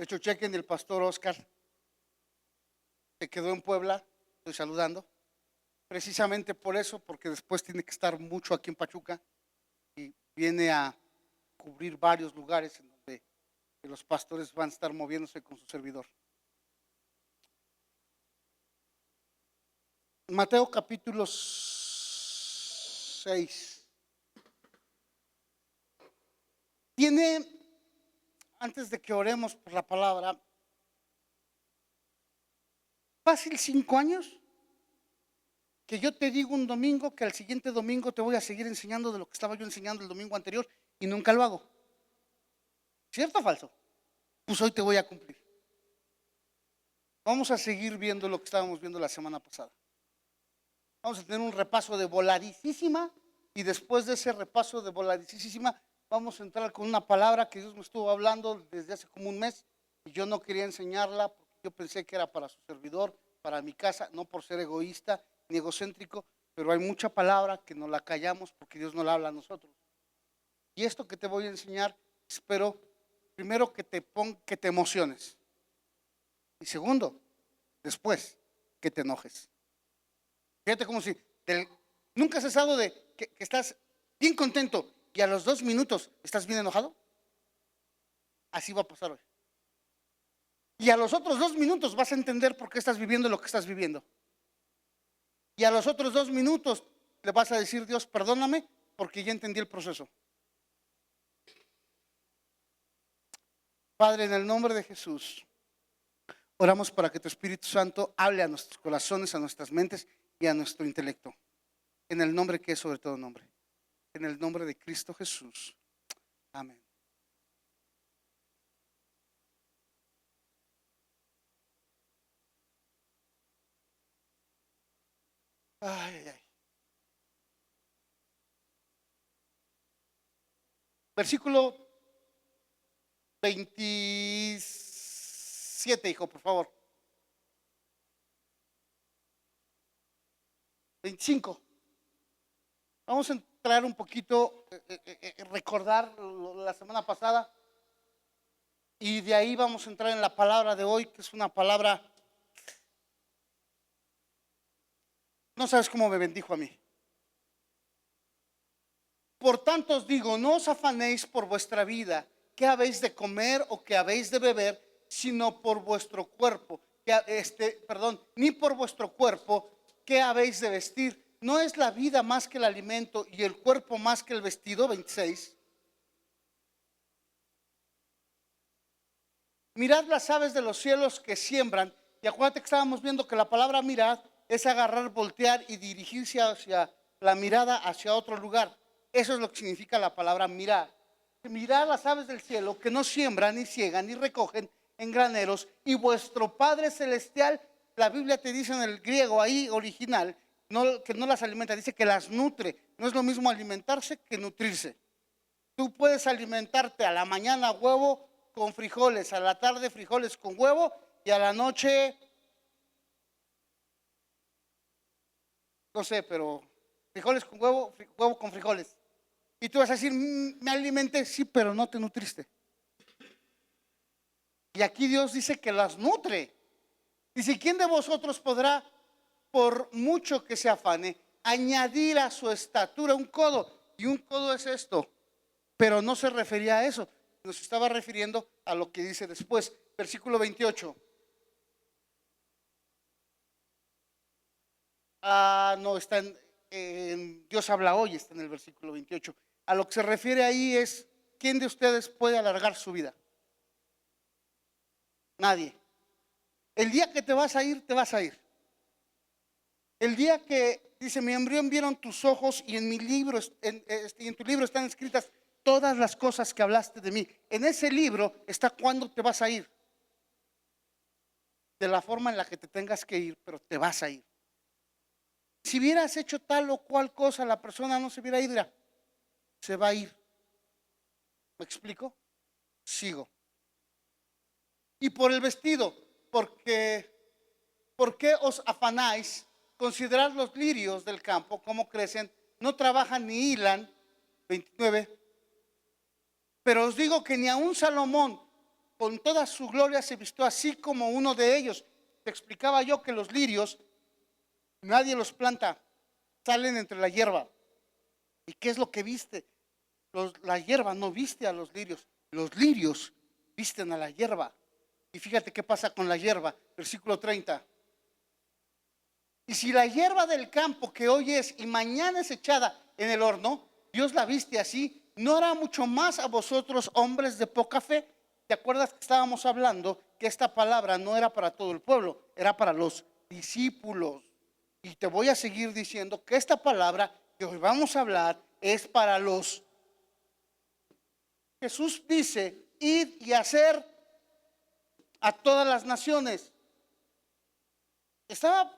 De hecho, chequen, el pastor Oscar se quedó en Puebla, estoy saludando, precisamente por eso, porque después tiene que estar mucho aquí en Pachuca y viene a cubrir varios lugares en donde los pastores van a estar moviéndose con su servidor. Mateo capítulo 6. Tiene, antes de que oremos por la palabra, fácil 5 años que yo te digo un domingo que al siguiente domingo te voy a seguir enseñando de lo que estaba yo enseñando el domingo anterior y nunca lo hago. ¿Cierto o falso? Pues hoy te voy a cumplir. Vamos a seguir viendo lo que estábamos viendo la semana pasada. Vamos a tener un repaso de voladicísima y después de ese repaso de voladicísima vamos a entrar con una palabra que Dios me estuvo hablando desde hace como un mes y yo no quería enseñarla porque yo pensé que era para su servidor, para mi casa, no por ser egoísta ni egocéntrico, pero hay mucha palabra que no la callamos porque Dios no la habla a nosotros. Y esto que te voy a enseñar, espero primero que te emociones y segundo, después que te enojes. Fíjate como si nunca has cesado de que estás bien contento y a los 2 minutos estás bien enojado. Así va a pasar hoy. Y a los otros 2 minutos vas a entender por qué estás viviendo lo que estás viviendo. Y a los otros 2 minutos le vas a decir: Dios, perdóname porque ya entendí el proceso. Padre, en el nombre de Jesús, oramos para que tu Espíritu Santo hable a nuestros corazones, a nuestras mentes y a nuestro intelecto. En el nombre que es sobre todo nombre. En el nombre de Cristo Jesús. Amén. Ay, ay, ay. Versículo 27, hijo, por favor. 25. Vamos a entrar un poquito, recordar la semana pasada y de ahí vamos a entrar en la palabra de hoy, que es una palabra, no sabes cómo me bendijo a mí. Por tanto os digo, no os afanéis por vuestra vida, qué habéis de comer o qué habéis de beber, sino por vuestro cuerpo, ni por vuestro cuerpo, qué habéis de vestir. ¿No es la vida más que el alimento y el cuerpo más que el vestido? 26. Mirad las aves de los cielos que siembran. Y acuérdate que estábamos viendo que la palabra mirad es agarrar, voltear y dirigirse hacia la mirada hacia otro lugar. Eso es lo que significa la palabra mirar. Mirad las aves del cielo que no siembran, ni ciegan, ni recogen en graneros, y vuestro Padre Celestial, la Biblia te dice en el griego ahí original, que no las alimenta, dice que las nutre. No es lo mismo alimentarse que nutrirse. Tú puedes alimentarte a la mañana huevo con frijoles, a la tarde frijoles con huevo y a la noche, no sé, pero frijoles con huevo, huevo con frijoles. Y tú vas a decir: me alimenté, sí, pero no te nutriste. Y aquí Dios dice que las nutre. Dice: ¿quién de vosotros podrá, por mucho que se afane, añadir a su estatura un codo? Y un codo es esto, pero no se refería a eso, nos estaba refiriendo a lo que dice después, versículo 28. No, está en Dios habla hoy, está en el versículo 28. A lo que se refiere ahí es: ¿quién de ustedes puede alargar su vida? Nadie. El día que te vas a ir, te vas a ir. El día que dice: mi embrión vieron tus ojos y en mi libro, y en tu libro están escritas todas las cosas que hablaste de mí. En ese libro está cuándo te vas a ir, de la forma en la que te tengas que ir, pero te vas a ir. Si hubieras hecho tal o cual cosa, la persona no se hubiera ido, se va a ir. ¿Me explico? Sigo. Y por el vestido, ¿por qué os afanáis? Considerad los lirios del campo, cómo crecen, no trabajan ni hilan. 29. Pero os digo que ni aun Salomón, con toda su gloria se vistió así como uno de ellos. Te explicaba yo que los lirios, nadie los planta, salen entre la hierba. ¿Y qué es lo que viste? La hierba no viste a los lirios visten a la hierba. Y fíjate qué pasa con la hierba, versículo 30. Y si la hierba del campo que hoy es y mañana es echada en el horno, Dios la viste así, ¿no hará mucho más a vosotros, hombres de poca fe? ¿Te acuerdas que estábamos hablando que esta palabra no era para todo el pueblo, era para los discípulos? Y te voy a seguir diciendo que esta palabra que hoy vamos a hablar es para los. Jesús dice, id y hacer a todas las naciones. Estaba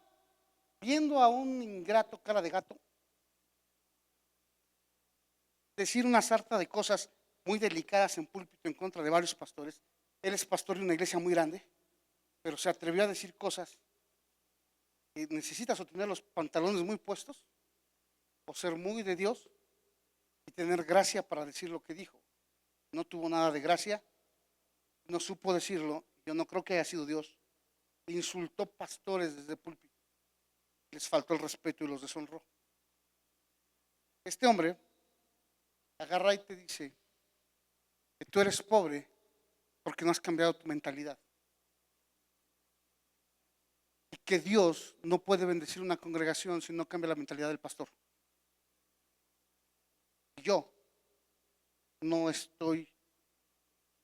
viendo a un ingrato cara de gato decir una sarta de cosas muy delicadas en púlpito en contra de varios pastores. Él es pastor de una iglesia muy grande, pero se atrevió a decir cosas que necesitas o tener los pantalones muy puestos o ser muy de Dios y tener gracia para decir lo que dijo. No tuvo nada de gracia, no supo decirlo. Yo no creo que haya sido Dios. Insultó pastores desde púlpito, les faltó el respeto y los deshonró. Este hombre agarra y te dice que tú eres pobre porque no has cambiado tu mentalidad y que Dios no puede bendecir una congregación si no cambia la mentalidad del pastor. Yo no estoy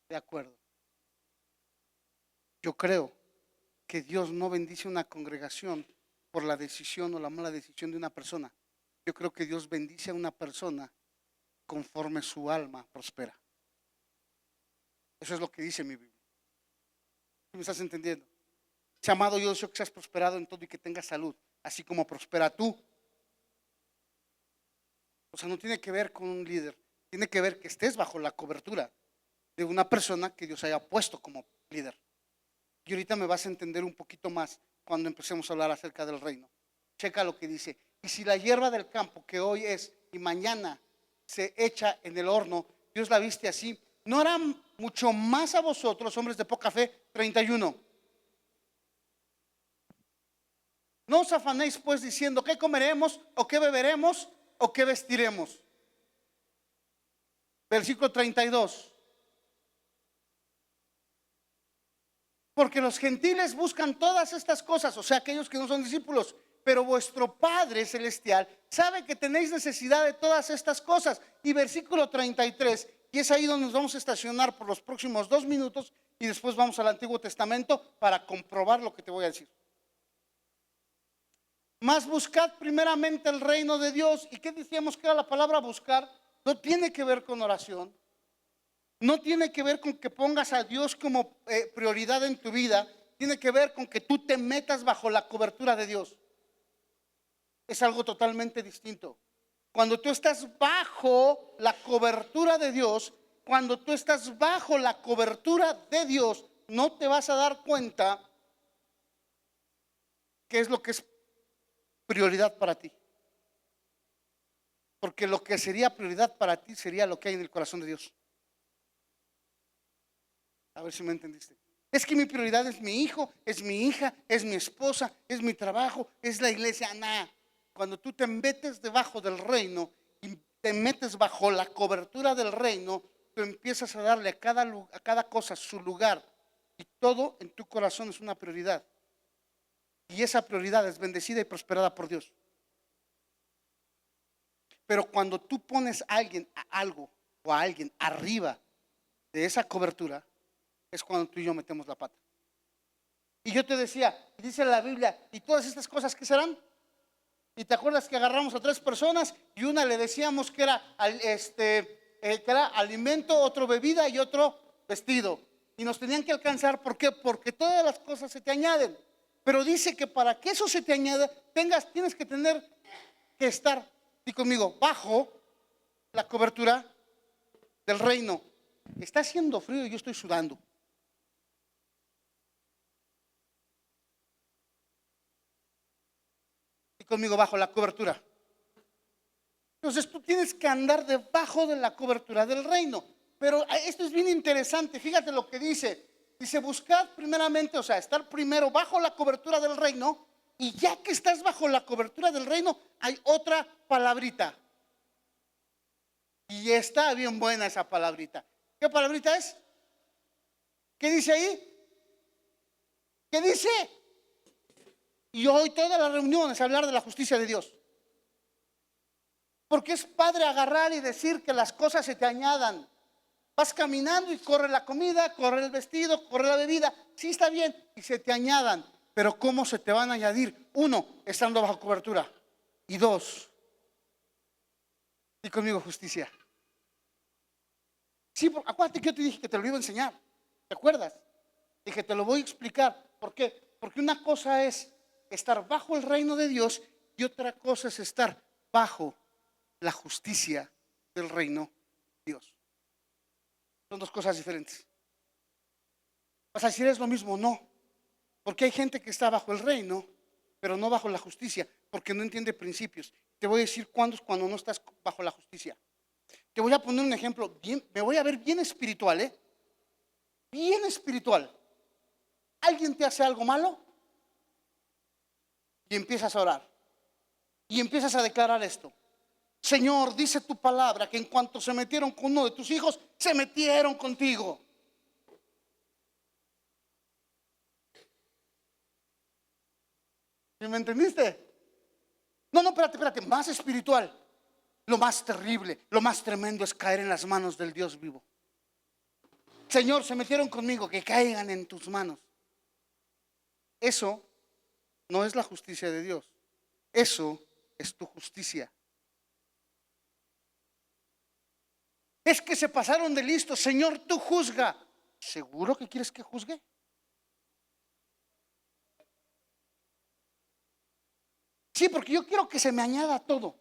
de acuerdo. Yo creo que Dios no bendice una congregación por la decisión o la mala decisión de una persona. Yo creo que Dios bendice a una persona conforme su alma prospera. Eso es lo que dice mi Biblia. ¿Me estás entendiendo? Amado, yo deseo que seas prosperado en todo y que tengas salud, así como prospera tú. O sea, no tiene que ver con un líder, tiene que ver que estés bajo la cobertura de una persona que Dios haya puesto como líder. Y ahorita me vas a entender un poquito más cuando empecemos a hablar acerca del reino. Checa lo que dice. Y si la hierba del campo que hoy es y mañana se echa en el horno, Dios la viste así, ¿no hará mucho más a vosotros, hombres de poca fe? 31. No os afanéis pues diciendo, ¿qué comeremos o qué beberemos o qué vestiremos? Versículo 32. Porque los gentiles buscan todas estas cosas, o sea, aquellos que no son discípulos, pero vuestro Padre Celestial sabe que tenéis necesidad de todas estas cosas. Y versículo 33, y es ahí donde nos vamos a estacionar por los próximos 2 minutos y después vamos al Antiguo Testamento para comprobar lo que te voy a decir. Mas buscad primeramente el reino de Dios. ¿Y qué decíamos que era la palabra buscar? No tiene que ver con oración. No tiene que ver con que pongas a Dios como prioridad en tu vida. Tiene que ver con que tú te metas bajo la cobertura de Dios. Es algo totalmente distinto. Cuando tú estás bajo la cobertura de Dios, cuando tú estás bajo la cobertura de Dios, no te vas a dar cuenta qué es lo que es prioridad para ti. Porque lo que sería prioridad para ti sería lo que hay en el corazón de Dios. A ver si me entendiste. Es que mi prioridad es mi hijo, es mi hija, es mi esposa, es mi trabajo, es la iglesia. Nada. Cuando tú te metes debajo del reino y te metes bajo la cobertura del reino, tú empiezas a darle a cada cosa su lugar y todo en tu corazón es una prioridad. Y esa prioridad es bendecida y prosperada por Dios. Pero cuando tú pones a alguien, a algo o a alguien arriba de esa cobertura, es cuando tú y yo metemos la pata. Y yo te decía, dice la Biblia, ¿y todas estas cosas qué serán? Y te acuerdas que agarramos a 3 personas y una le decíamos que era, que era alimento, otro bebida y otro vestido. Y nos tenían que alcanzar, ¿por qué? Porque todas las cosas se te añaden. Pero dice que para que eso se te añada, tienes que tener que estar, y conmigo, bajo la cobertura del reino. Está haciendo frío y yo estoy sudando. Y conmigo, bajo la cobertura. Entonces tú tienes que andar debajo de la cobertura del reino. Pero esto es bien interesante. Fíjate lo que dice. Dice, buscad primeramente, o sea, estar primero bajo la cobertura del reino, y ya que estás bajo la cobertura del reino, hay otra palabrita. Y está bien buena esa palabrita. ¿Qué palabrita es? ¿Qué dice ahí? ¿Qué dice? Y hoy todas las reuniones hablar de la justicia de Dios. Porque es padre agarrar y decir que las cosas se te añadan. Vas caminando y corre la comida, corre el vestido, corre la bebida. Sí, está bien, y se te añadan. Pero ¿cómo se te van a añadir? Uno, estando bajo cobertura. Y dos, y conmigo justicia. Sí, acuérdate que yo te dije que te lo iba a enseñar. ¿Te acuerdas? Dije, te lo voy a explicar. ¿Por qué? Porque una cosa es estar bajo el reino de Dios y otra cosa es estar bajo la justicia del reino de Dios. Son dos cosas diferentes. Vas a decir, ¿es lo mismo? No. Porque hay gente que está bajo el reino, pero no bajo la justicia, porque no entiende principios. Te voy a decir cuándo es cuando no estás bajo la justicia. Te voy a poner un ejemplo, bien, me voy a ver bien espiritual, ¿eh? Bien espiritual. Alguien te hace algo malo y empiezas a orar. Y empiezas a declarar esto. Señor, dice tu palabra que en cuanto se metieron con uno de tus hijos, se metieron contigo. ¿Sí me entendiste? No, espérate, más espiritual. Lo más terrible, lo más tremendo es caer en las manos del Dios vivo. Señor, se metieron conmigo, que caigan en tus manos. Eso no es la justicia de Dios. Eso es tu justicia. Es que se pasaron de listo. Señor, tú juzga. ¿Seguro que quieres que juzgue? Sí, porque yo quiero que se me añada todo.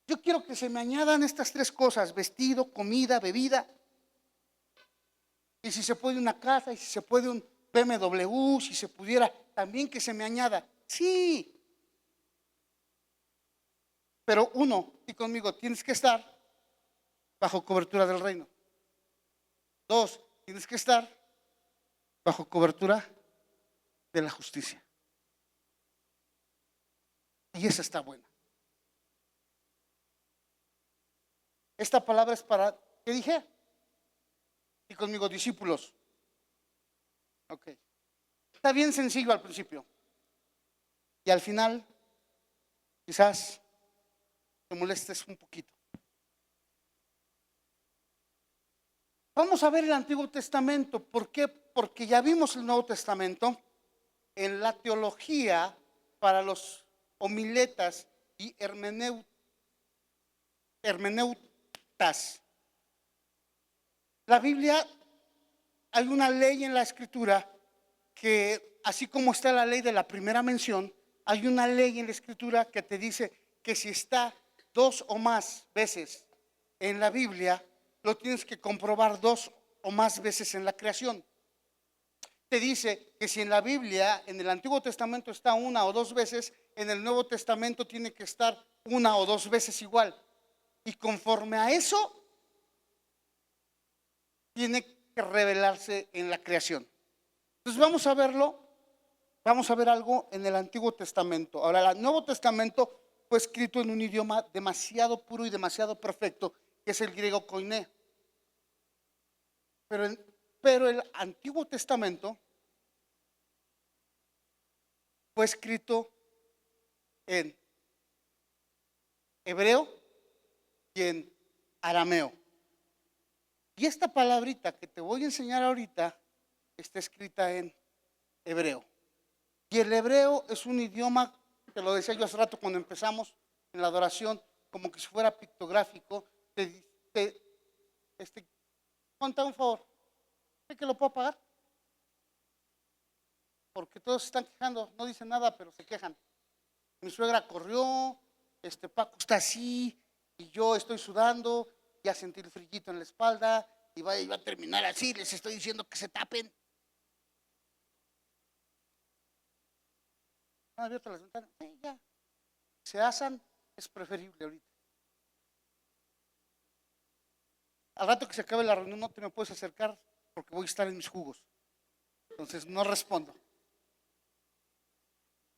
Yo quiero que se me añadan estas tres cosas: vestido, comida, bebida. Y si se puede una casa, y si se puede un BMW, si se pudiera también que se me añada. Sí. Pero uno, y conmigo, tienes que estar bajo cobertura del reino. Dos, tienes que estar bajo cobertura de la justicia. Y esa está buena. Esta palabra es para, ¿qué dije? Y conmigo, discípulos. Ok. Está bien sencillo al principio. Y al final, quizás te molestes un poquito. Vamos a ver el Antiguo Testamento. ¿Por qué? Porque ya vimos el Nuevo Testamento en la teología para los homiletas y hermeneutas. La Biblia, hay una ley en la Escritura que, así como está la ley de la primera mención, hay una ley en la Escritura que te dice que si está dos o más veces en la Biblia, lo tienes que comprobar dos o más veces en la creación. Te dice que si en la Biblia, en el Antiguo Testamento está una o dos veces, en el Nuevo Testamento tiene que estar una o dos veces igual. Y conforme a eso, tiene que revelarse en la creación. Entonces vamos a verlo, vamos a ver algo en el Antiguo Testamento. Ahora, el Nuevo Testamento fue escrito en un idioma demasiado puro y demasiado perfecto, que es el griego koiné. Pero el Antiguo Testamento fue escrito en hebreo y en arameo. Y esta palabrita que te voy a enseñar ahorita está escrita en hebreo. Y el hebreo es un idioma, te lo decía yo hace rato cuando empezamos en la adoración, como que si fuera pictográfico. Cuenta un favor, ¿cree que lo puedo pagar? Porque todos se están quejando, no dicen nada, pero se quejan. Mi suegra corrió, Paco está así, y yo estoy sudando, ya sentí el frillito en la espalda, y va a terminar así, les estoy diciendo que se tapen. ¿Han abierto las ventanas? Sí, ya. Se asan, es preferible ahorita. Al rato que se acabe la reunión no te me puedes acercar porque voy a estar en mis jugos. Entonces no respondo.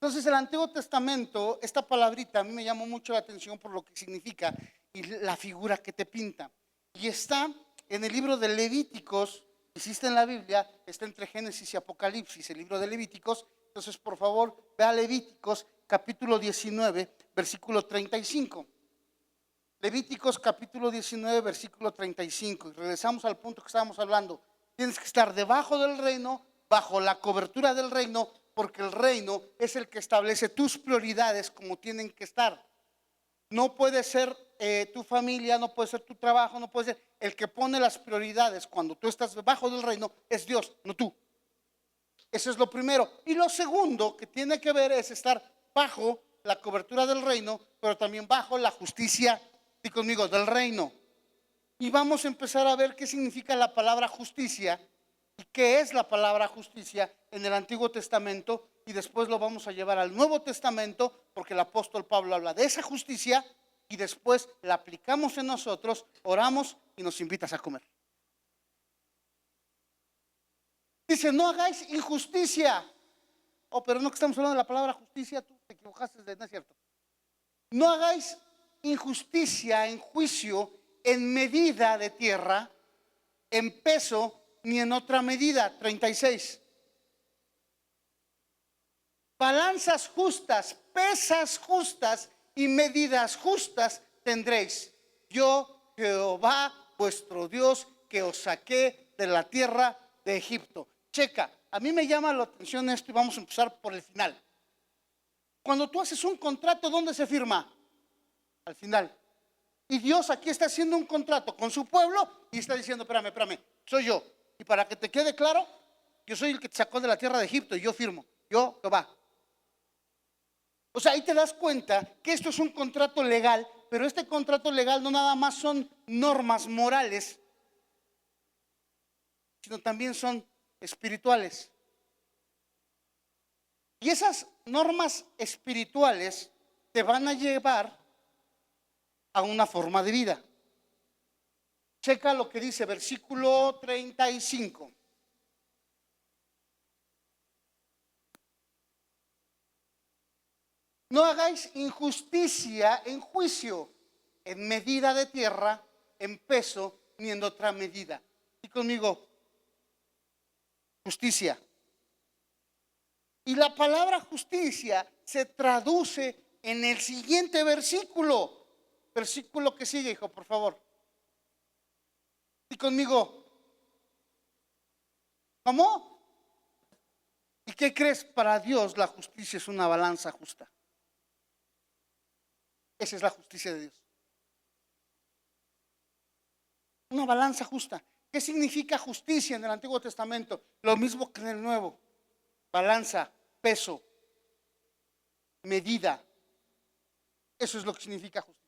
Entonces el Antiguo Testamento, esta palabrita a mí me llamó mucho la atención por lo que significa y la figura que te pinta. Y está en el libro de Levíticos, existe en la Biblia, está entre Génesis y Apocalipsis, el libro de Levíticos. Entonces por favor, vea Levíticos capítulo 19, versículo 35. Levíticos capítulo 19, versículo 35. Y regresamos al punto que estábamos hablando. Tienes que estar debajo del reino, bajo la cobertura del reino, porque el reino es el que establece tus prioridades como tienen que estar. No puede ser tu familia, no puede ser tu trabajo, no puede ser. El que pone las prioridades cuando tú estás debajo del reino es Dios, no tú. Eso es lo primero. Y lo segundo que tiene que ver es estar bajo la cobertura del reino, pero también bajo la justicia, y conmigo, del reino. Y vamos a empezar a ver qué significa la palabra justicia y qué es la palabra justicia en el Antiguo Testamento, y después lo vamos a llevar al Nuevo Testamento, porque el apóstol Pablo habla de esa justicia y después la aplicamos en nosotros, oramos y nos invitas a comer. Dice, no hagáis injusticia. Oh, pero no que estamos hablando de la palabra justicia, tú te equivocaste, no es cierto. No hagáis injusticia en juicio, en medida de tierra, en peso, ni en otra medida. 36. Balanzas justas, pesas justas y medidas justas tendréis. Yo, Jehová, vuestro Dios, que os saqué de la tierra de Egipto. Checa, a mí me llama la atención esto y vamos a empezar por el final. Cuando tú haces un contrato, ¿dónde se firma? Al final. Y Dios aquí está haciendo un contrato con su pueblo y está diciendo, espérame, soy yo. Y para que te quede claro, yo soy el que te sacó de la tierra de Egipto y yo firmo. Yo, Jehová. O sea, ahí te das cuenta que esto es un contrato legal, pero este contrato legal no nada más son normas morales, sino también son espirituales. Y esas normas espirituales te van a llevar a una forma de vida. Checa lo que dice versículo 35. No hagáis injusticia en juicio, en medida de tierra, en peso, ni en otra medida. Y conmigo, justicia. Y la palabra justicia se traduce en el siguiente versículo. Versículo que sigue, hijo, por favor. Y conmigo, ¿cómo? ¿Y qué crees? Para Dios la justicia es una balanza justa. Esa es la justicia de Dios. Una balanza justa. ¿Qué significa justicia en el Antiguo Testamento? Lo mismo que en el Nuevo. Balanza, peso, medida. Eso es lo que significa justicia.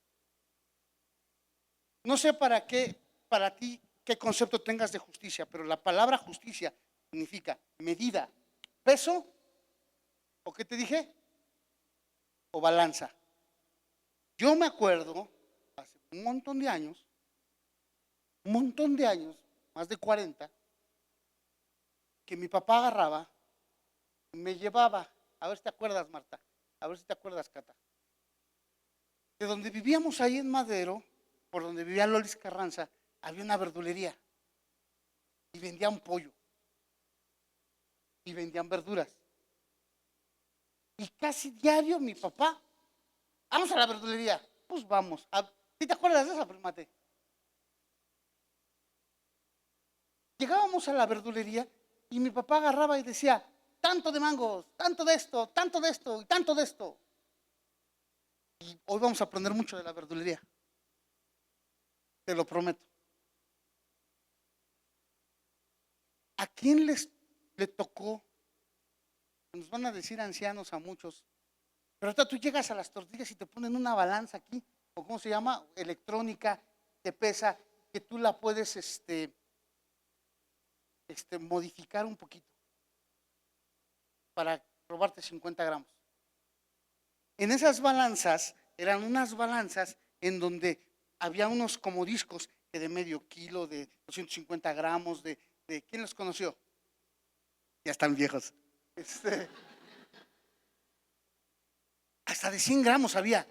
No sé para qué, para ti, qué concepto tengas de justicia, pero la palabra justicia significa medida, peso, ¿o qué te dije? O balanza. Yo me acuerdo, hace un montón de años, más de 40, que mi papá agarraba y me llevaba, a ver si te acuerdas, Marta, a ver si te acuerdas, Cata, de donde vivíamos ahí en Madero, por donde vivía Lolis Carranza, había una verdulería y vendían pollo y vendían verduras. Y casi diario mi papá, vamos a la verdulería, pues vamos. ¿Sí te acuerdas de esa, primate? Llegábamos a la verdulería y mi papá agarraba y decía, tanto de mangos, tanto de esto, tanto de esto y tanto de esto. Y hoy vamos a aprender mucho de la verdulería. Te lo prometo. ¿A quién le tocó? Nos van a decir ancianos a muchos. Pero ahorita tú llegas a las tortillas y te ponen una balanza aquí, o cómo se llama, electrónica, te pesa, que tú la puedes modificar un poquito para robarte 50 gramos. En esas balanzas, eran unas balanzas en donde había unos como discos que de medio kilo, de 250 gramos, de ¿De quién los conoció? Ya están viejos. Hasta de 100 gramos había.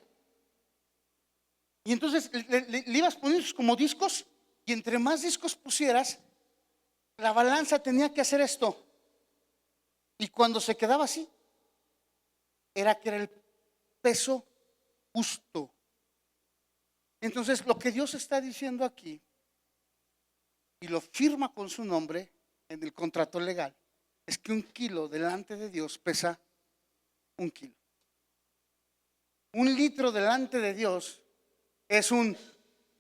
Y entonces le ibas poniendo como discos, y entre más discos pusieras, la balanza tenía que hacer esto. Y cuando se quedaba así, era que era el peso justo. Entonces, lo que Dios está diciendo aquí, y lo firma con su nombre en el contrato legal, es que 1 kilo delante de Dios pesa 1 kilo. 1 litro delante de Dios es 1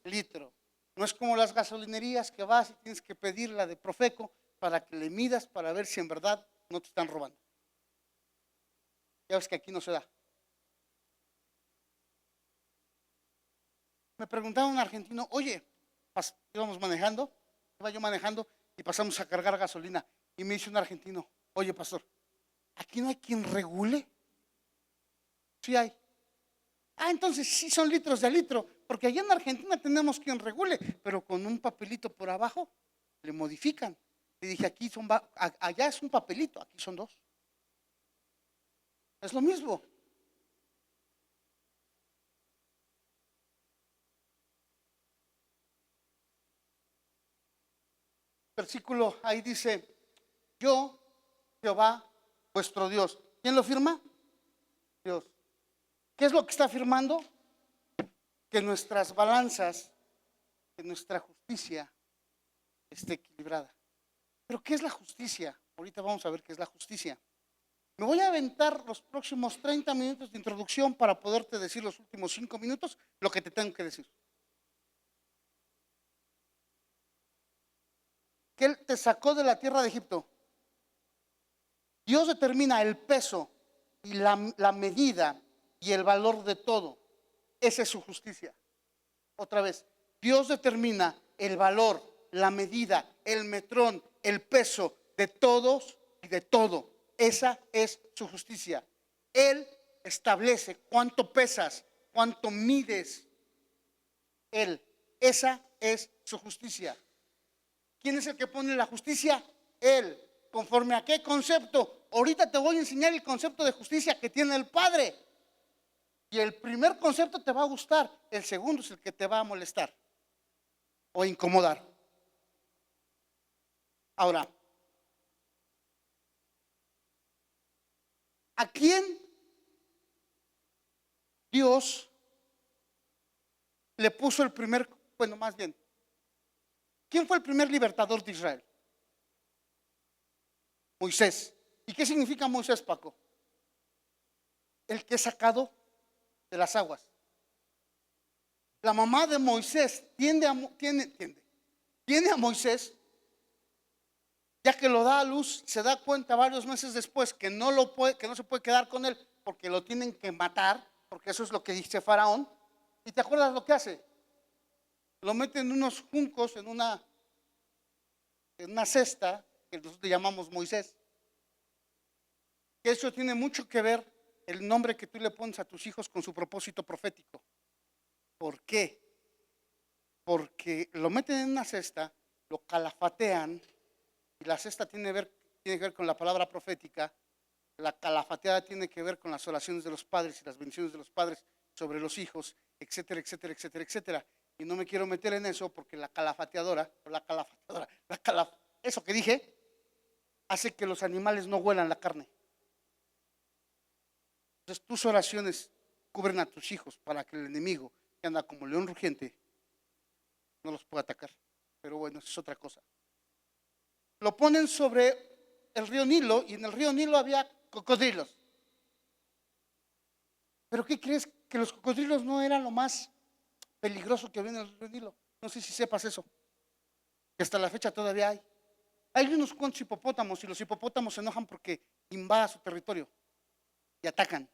litro. No es como las gasolinerías que vas y tienes que pedir la de Profeco para que le midas para ver si en verdad no te están robando. Ya ves que aquí no se da. Me preguntaba un argentino, oye, íbamos manejando, iba yo manejando y pasamos a cargar gasolina. Y me dice un argentino, oye, pastor, ¿aquí no hay quien regule? Sí hay. Entonces sí son litros de litro, porque allá en Argentina tenemos quien regule, pero con un papelito por abajo le modifican. Le dije, aquí allá es un papelito, aquí son 2. Es lo mismo. Versículo ahí dice, yo, Jehová, vuestro Dios. ¿Quién lo firma? Dios. ¿Qué es lo que está firmando? Que nuestras balanzas, que nuestra justicia esté equilibrada. ¿Pero qué es la justicia? Ahorita vamos a ver qué es la justicia. Me voy a aventar los próximos 30 minutos de introducción para poderte decir los últimos 5 minutos lo que te tengo que decir. Que Él te sacó de la tierra de Egipto. Dios determina el peso y la medida y el valor de todo. Esa es su justicia. Otra vez, Dios determina el valor, la medida, el metrón, el peso de todos y de todo. Esa es su justicia. Él establece cuánto pesas, cuánto mides. Él. Esa es su justicia. ¿Quién es el que pone la justicia? Él. ¿Conforme a qué concepto? Ahorita te voy a enseñar el concepto de justicia que tiene el Padre. Y el primer concepto te va a gustar, el segundo es el que te va a molestar o incomodar. Ahora, ¿a quién Dios le puso el primer, más bien, ¿quién fue el primer libertador de Israel? Moisés. ¿Y qué significa Moisés, Paco? El que es sacado de las aguas. La mamá de Moisés tiene a Moisés, ya que lo da a luz, se da cuenta varios meses después que no se puede quedar con él porque lo tienen que matar, porque eso es lo que dice Faraón. ¿Y te acuerdas lo que hace? Lo mete en unos juncos, en una cesta que nosotros llamamos Moisés. Que eso tiene mucho que ver el nombre que tú le pones a tus hijos con su propósito profético. ¿Por qué? Porque lo meten en una cesta, lo calafatean, y la cesta tiene que ver con la palabra profética. La calafateada tiene que ver con las oraciones de los padres y las bendiciones de los padres sobre los hijos, etcétera, etcétera, etcétera, etcétera. Y no me quiero meter en eso porque eso que dije, hace que los animales no huelan la carne. Entonces tus oraciones cubren a tus hijos para que el enemigo, que anda como león rugiente, no los pueda atacar. Pero bueno, eso es otra cosa. Lo ponen sobre el río Nilo, y en el río Nilo había cocodrilos. ¿Pero qué crees? Que los cocodrilos no eran lo más peligroso que había en el río Nilo. No sé si sepas eso, que hasta la fecha todavía hay. Hay unos cuantos hipopótamos, y los hipopótamos se enojan porque invada su territorio y atacan.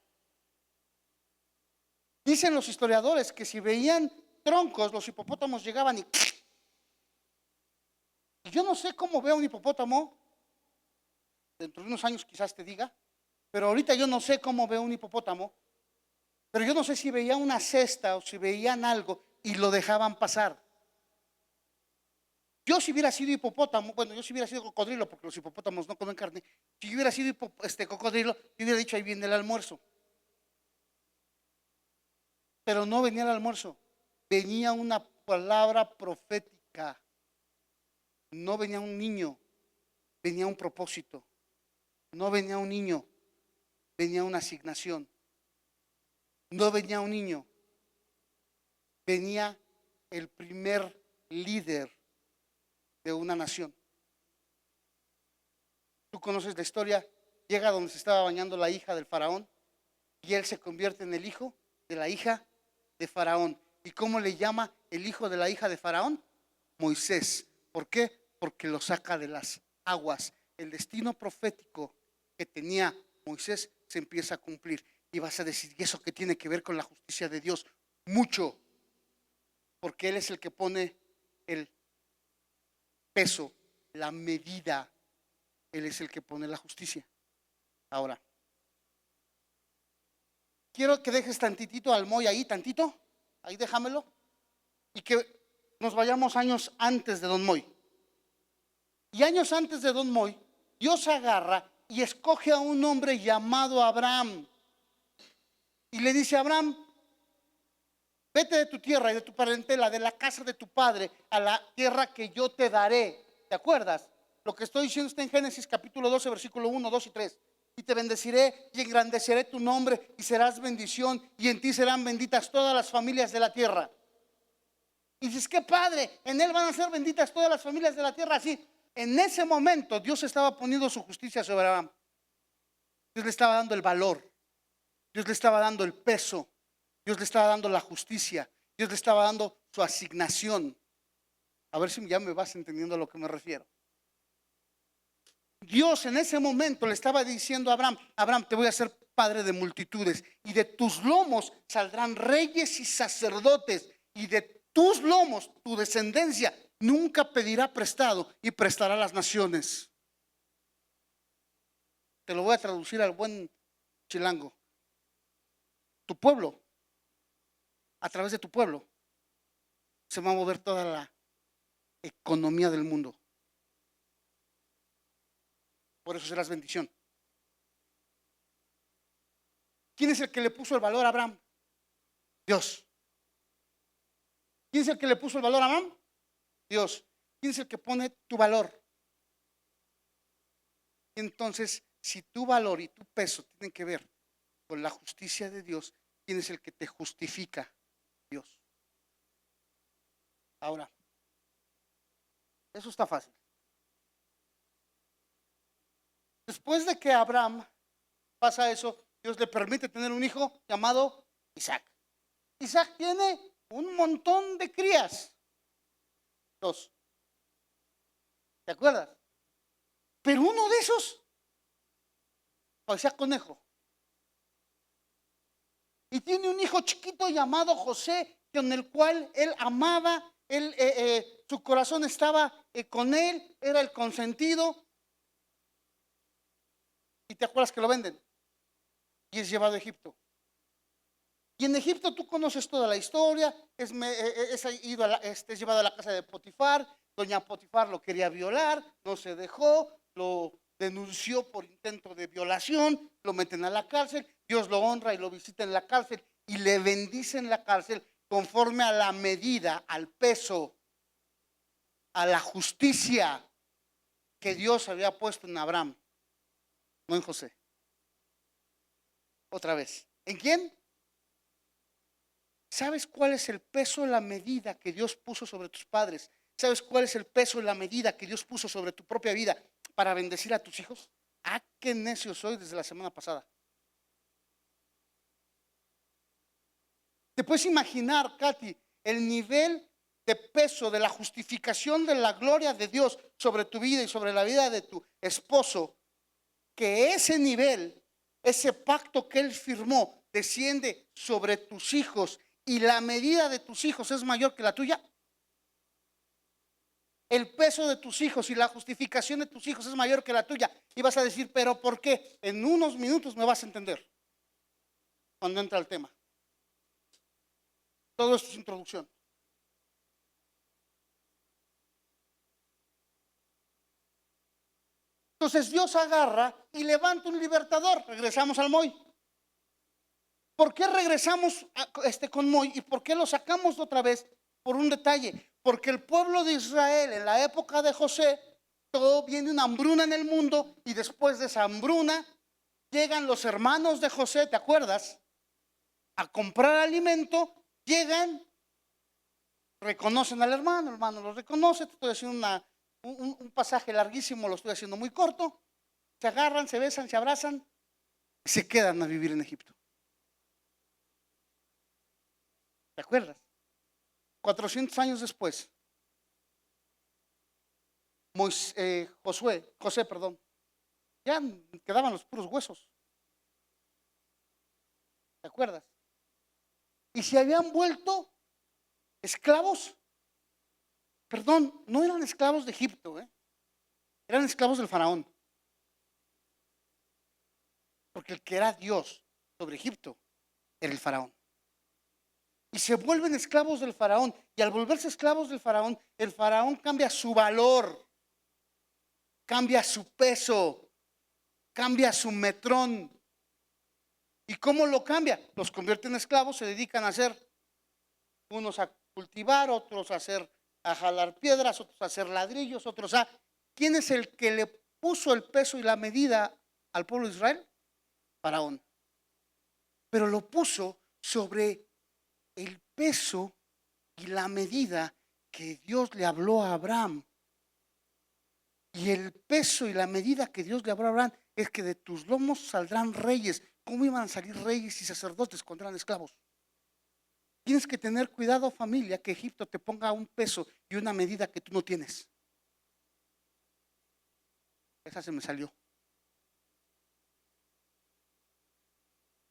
Dicen los historiadores que si veían troncos, los hipopótamos llegaban y yo no sé cómo veo un hipopótamo, dentro de unos años quizás te diga, pero ahorita yo no sé cómo veo un hipopótamo, pero yo no sé si veía una cesta o si veían algo y lo dejaban pasar. Yo si hubiera sido hipopótamo, bueno, yo si hubiera sido cocodrilo, porque los hipopótamos no comen carne, si yo hubiera sido cocodrilo, yo hubiera dicho, ahí viene el almuerzo. Pero no venía el almuerzo, venía una palabra profética. No venía un niño, venía un propósito. No venía un niño, venía una asignación. No venía un niño, venía el primer líder de una nación. Tú conoces la historia, llega donde se estaba bañando la hija del faraón y él se convierte en el hijo de la hija de faraón. ¿Y cómo le llama el hijo de la hija de faraón? Moisés. ¿Por qué? Porque lo saca de las aguas. El destino profético que tenía Moisés se empieza a cumplir. Y vas a decir, ¿y eso qué tiene que ver con la justicia de Dios? Mucho, porque Él es el que pone el peso, la medida. Él es el que pone la justicia. Ahora, quiero que dejes tantitito al Moy ahí, tantito, ahí déjamelo, y que nos vayamos años antes de Don Moy. Y años antes de Don Moy, Dios agarra y escoge a un hombre llamado Abraham. Y le dice a Abraham, vete de tu tierra y de tu parentela, de la casa de tu padre, a la tierra que yo te daré. ¿Te acuerdas? Lo que estoy diciendo está en Génesis capítulo 12, versículo 1, 2 y 3. Y te bendeciré y engrandeceré tu nombre y serás bendición y en ti serán benditas todas las familias de la tierra. Y dices, qué padre, en él van a ser benditas todas las familias de la tierra. Así, en ese momento Dios estaba poniendo su justicia sobre Abraham. Dios le estaba dando el valor. Dios le estaba dando el peso. Dios le estaba dando la justicia. Dios le estaba dando su asignación. A ver si ya me vas entendiendo a lo que me refiero. Dios en ese momento le estaba diciendo a Abraham, Abraham, te voy a hacer padre de multitudes y de tus lomos saldrán reyes y sacerdotes y de tus lomos, tu descendencia, nunca pedirá prestado y prestará a las naciones. Te lo voy a traducir al buen chilango. Tu pueblo, a través de tu pueblo, se va a mover toda la economía del mundo. Por eso serás bendición. ¿Quién es el que le puso el valor a Abraham? Dios. ¿Quién es el que le puso el valor a Abraham? Dios. ¿Quién es el que pone tu valor? Entonces, si tu valor y tu peso tienen que ver con la justicia de Dios, ¿quién es el que te justifica? Dios. Ahora, eso está fácil. Después de que Abraham pasa eso, Dios le permite tener un hijo llamado Isaac. Isaac tiene un montón de crías. Dos. ¿Te acuerdas? Pero uno de esos parecía conejo. Y tiene un hijo chiquito llamado José, con el cual él amaba, su corazón estaba con él, era el consentido. Y te acuerdas que lo venden y es llevado a Egipto. Y en Egipto tú conoces toda la historia, es llevado a la casa de Potifar, doña Potifar lo quería violar, no se dejó, lo denunció por intento de violación, lo meten a la cárcel, Dios lo honra y lo visita en la cárcel y le bendice en la cárcel conforme a la medida, al peso, a la justicia que Dios había puesto en Abraham, no en José. Otra vez, ¿en quién? ¿Sabes cuál es el peso, la medida que Dios puso sobre tus padres? ¿Sabes cuál es el peso, la medida que Dios puso sobre tu propia vida para bendecir a tus hijos? Ah, qué necio soy desde la semana pasada. ¿Te puedes imaginar, Katy, el nivel de peso de la justificación de la gloria de Dios sobre tu vida y sobre la vida de tu esposo? Que ese nivel, ese pacto que él firmó, desciende sobre tus hijos y la medida de tus hijos es mayor que la tuya. El peso de tus hijos y la justificación de tus hijos es mayor que la tuya. Y vas a decir, ¿pero por qué? En unos minutos me vas a entender cuando entra el tema. Todo esto es introducción. Entonces Dios agarra y levanta un libertador. Regresamos al Moy. ¿Por qué regresamos con Moy y por qué lo sacamos otra vez? Por un detalle, porque el pueblo de Israel en la época de José, todo viene una hambruna en el mundo y después de esa hambruna llegan los hermanos de José, ¿te acuerdas? A comprar alimento, llegan, reconocen al hermano, el hermano los reconoce, te estoy haciendo un pasaje larguísimo, lo estoy haciendo muy corto, se agarran, se besan, se abrazan y se quedan a vivir en Egipto. ¿Te acuerdas? 400 años después, José, perdón, ya quedaban los puros huesos. ¿Te acuerdas? Y se habían vuelto esclavos. Perdón, no eran esclavos de Egipto, eran esclavos del faraón. Porque el que era Dios sobre Egipto era el faraón. Y se vuelven esclavos del faraón. Y al volverse esclavos del faraón, el faraón cambia su valor, cambia su peso, cambia su metrón. ¿Y cómo lo cambia? Los convierte en esclavos, se dedican a hacer, unos a cultivar, otros a jalar piedras, otros a hacer ladrillos, otros a... ¿Quién es el que le puso el peso y la medida al pueblo de Israel? Faraón. Pero lo puso sobre el peso y la medida que Dios le habló a Abraham. Y el peso y la medida que Dios le habló a Abraham es que de tus lomos saldrán reyes. ¿Cómo iban a salir reyes y sacerdotes cuando eran esclavos? Tienes que tener cuidado, familia, que Egipto te ponga un peso y una medida que tú no tienes. Esa se me salió.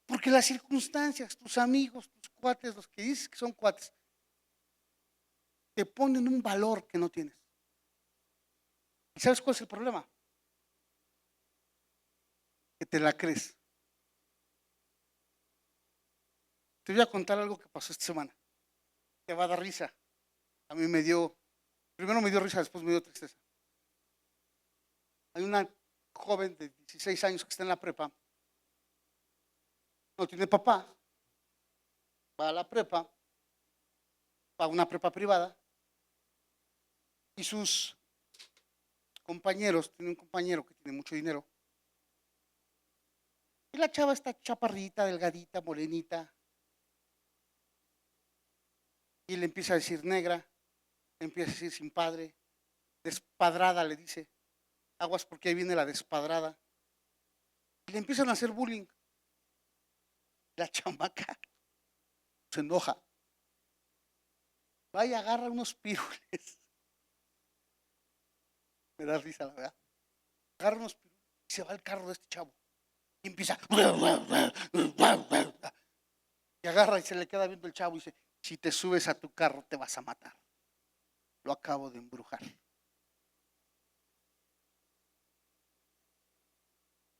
Porque las circunstancias, tus amigos, tus cuates, los que dices que son cuates, te ponen un valor que no tienes. ¿Y sabes cuál es el problema? Que te la crees. Te voy a contar algo que pasó esta semana. Te va a dar risa. A mí primero me dio risa, después me dio tristeza. Hay una joven de 16 años que está en la prepa. No tiene papá. Va a la prepa. Va a una prepa privada. Y sus compañeros, tiene un compañero que tiene mucho dinero. Y la chava está chaparrita, delgadita, morenita. Y le empieza a decir negra, le empieza a decir sin padre, despadrada le dice, aguas porque ahí viene la despadrada. Y le empiezan a hacer bullying. La chamaca se enoja. Vaya, agarra unos pirules. Me da risa, la verdad. Agarra unos pirules y se va al carro de este chavo. Y empieza. Y agarra y se le queda viendo el chavo y dice, si te subes a tu carro te vas a matar. Lo acabo de embrujar.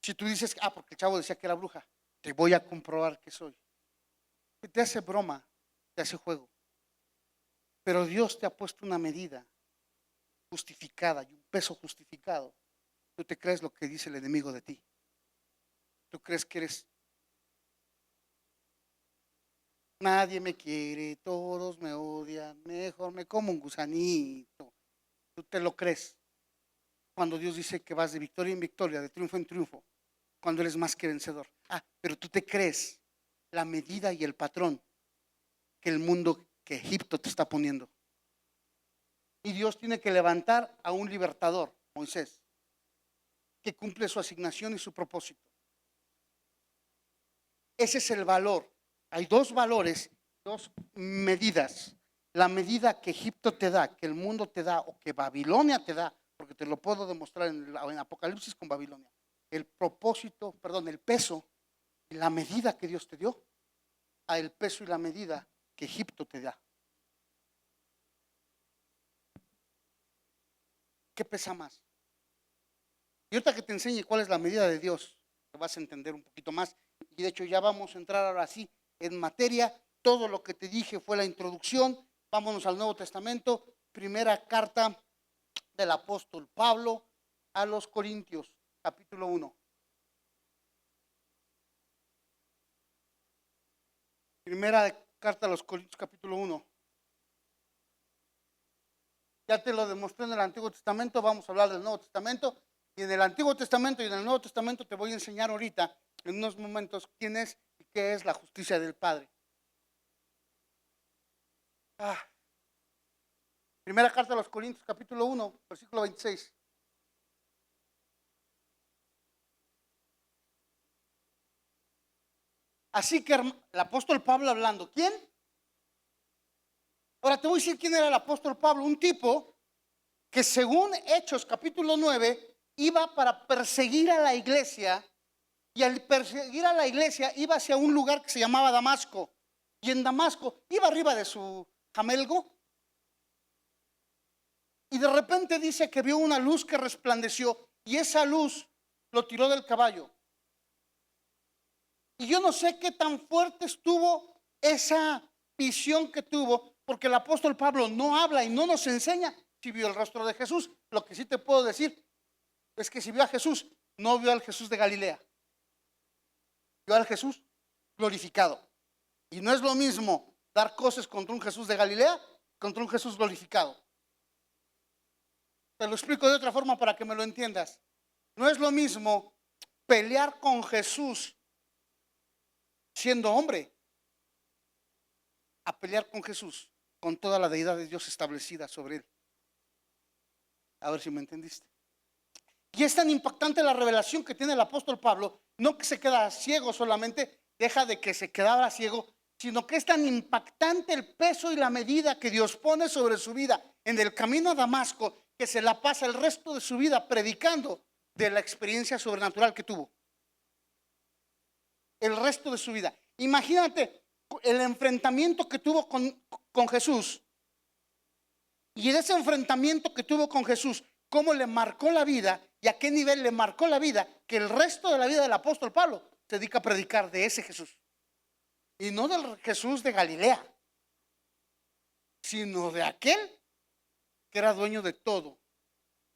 Si tú dices, porque el chavo decía que era bruja, te voy a comprobar que soy. Te hace broma, te hace juego. Pero Dios te ha puesto una medida justificada y un peso justificado. Tú te crees lo que dice el enemigo de ti. Tú crees que eres... Nadie me quiere, todos me odian, mejor me como un gusanito. Tú te lo crees. Cuando Dios dice que vas de victoria en victoria, de triunfo en triunfo, cuando eres más que vencedor. Pero tú te crees la medida y el patrón que el mundo, que Egipto te está poniendo. Y Dios tiene que levantar a un libertador, Moisés, que cumple su asignación y su propósito. Ese es el valor. Hay dos valores, dos medidas. La medida que Egipto te da, que el mundo te da o que Babilonia te da, porque te lo puedo demostrar en Apocalipsis con Babilonia. El peso y la medida que Dios te dio, a el peso y la medida que Egipto te da. ¿Qué pesa más? Y ahorita que te enseñe cuál es la medida de Dios, te vas a entender un poquito más. Y de hecho ya vamos a entrar ahora sí en materia. Todo lo que te dije fue la introducción. Vámonos al Nuevo Testamento. Primera carta del apóstol Pablo a los Corintios. capítulo 1. Primera carta a los Corintios, capítulo 1. Ya te lo demostré en el Antiguo Testamento, vamos a hablar del Nuevo Testamento. Y en el Antiguo Testamento y en el Nuevo Testamento te voy a enseñar ahorita, en unos momentos, quién es y qué es la justicia del Padre. Primera carta a los Corintios, capítulo 1, versículo 26. Así que el apóstol Pablo hablando, ¿quién? Ahora te voy a decir quién era el apóstol Pablo, un tipo que según Hechos capítulo 9 iba para perseguir a la iglesia, y al perseguir a la iglesia iba hacia un lugar que se llamaba Damasco, y en Damasco iba arriba de su jamelgo y de repente dice que vio una luz que resplandeció y esa luz lo tiró del caballo. Y yo no sé qué tan fuerte estuvo esa visión que tuvo, porque el apóstol Pablo no habla y no nos enseña si vio el rostro de Jesús. Lo que sí te puedo decir es que si vio a Jesús, no vio al Jesús de Galilea, vio al Jesús glorificado. Y no es lo mismo dar cosas contra un Jesús de Galilea contra un Jesús glorificado. Te lo explico de otra forma para que me lo entiendas. No es lo mismo pelear con Jesús siendo hombre a pelear con Jesús con toda la deidad de Dios establecida sobre él. A ver si me entendiste. Y es tan impactante la revelación que tiene el apóstol Pablo, no que se queda ciego solamente, deja de que se quedara ciego, sino que es tan impactante el peso y la medida que Dios pone sobre su vida en el camino a Damasco, que se la pasa el resto de su vida predicando de la experiencia sobrenatural que tuvo. El resto de su vida. Imagínate el enfrentamiento que tuvo con Jesús. Y en ese enfrentamiento que tuvo con Jesús, cómo le marcó la vida y a qué nivel le marcó la vida, que el resto de la vida del apóstol Pablo se dedica a predicar de ese Jesús. Y no del Jesús de Galilea, sino de aquel que era dueño de todo.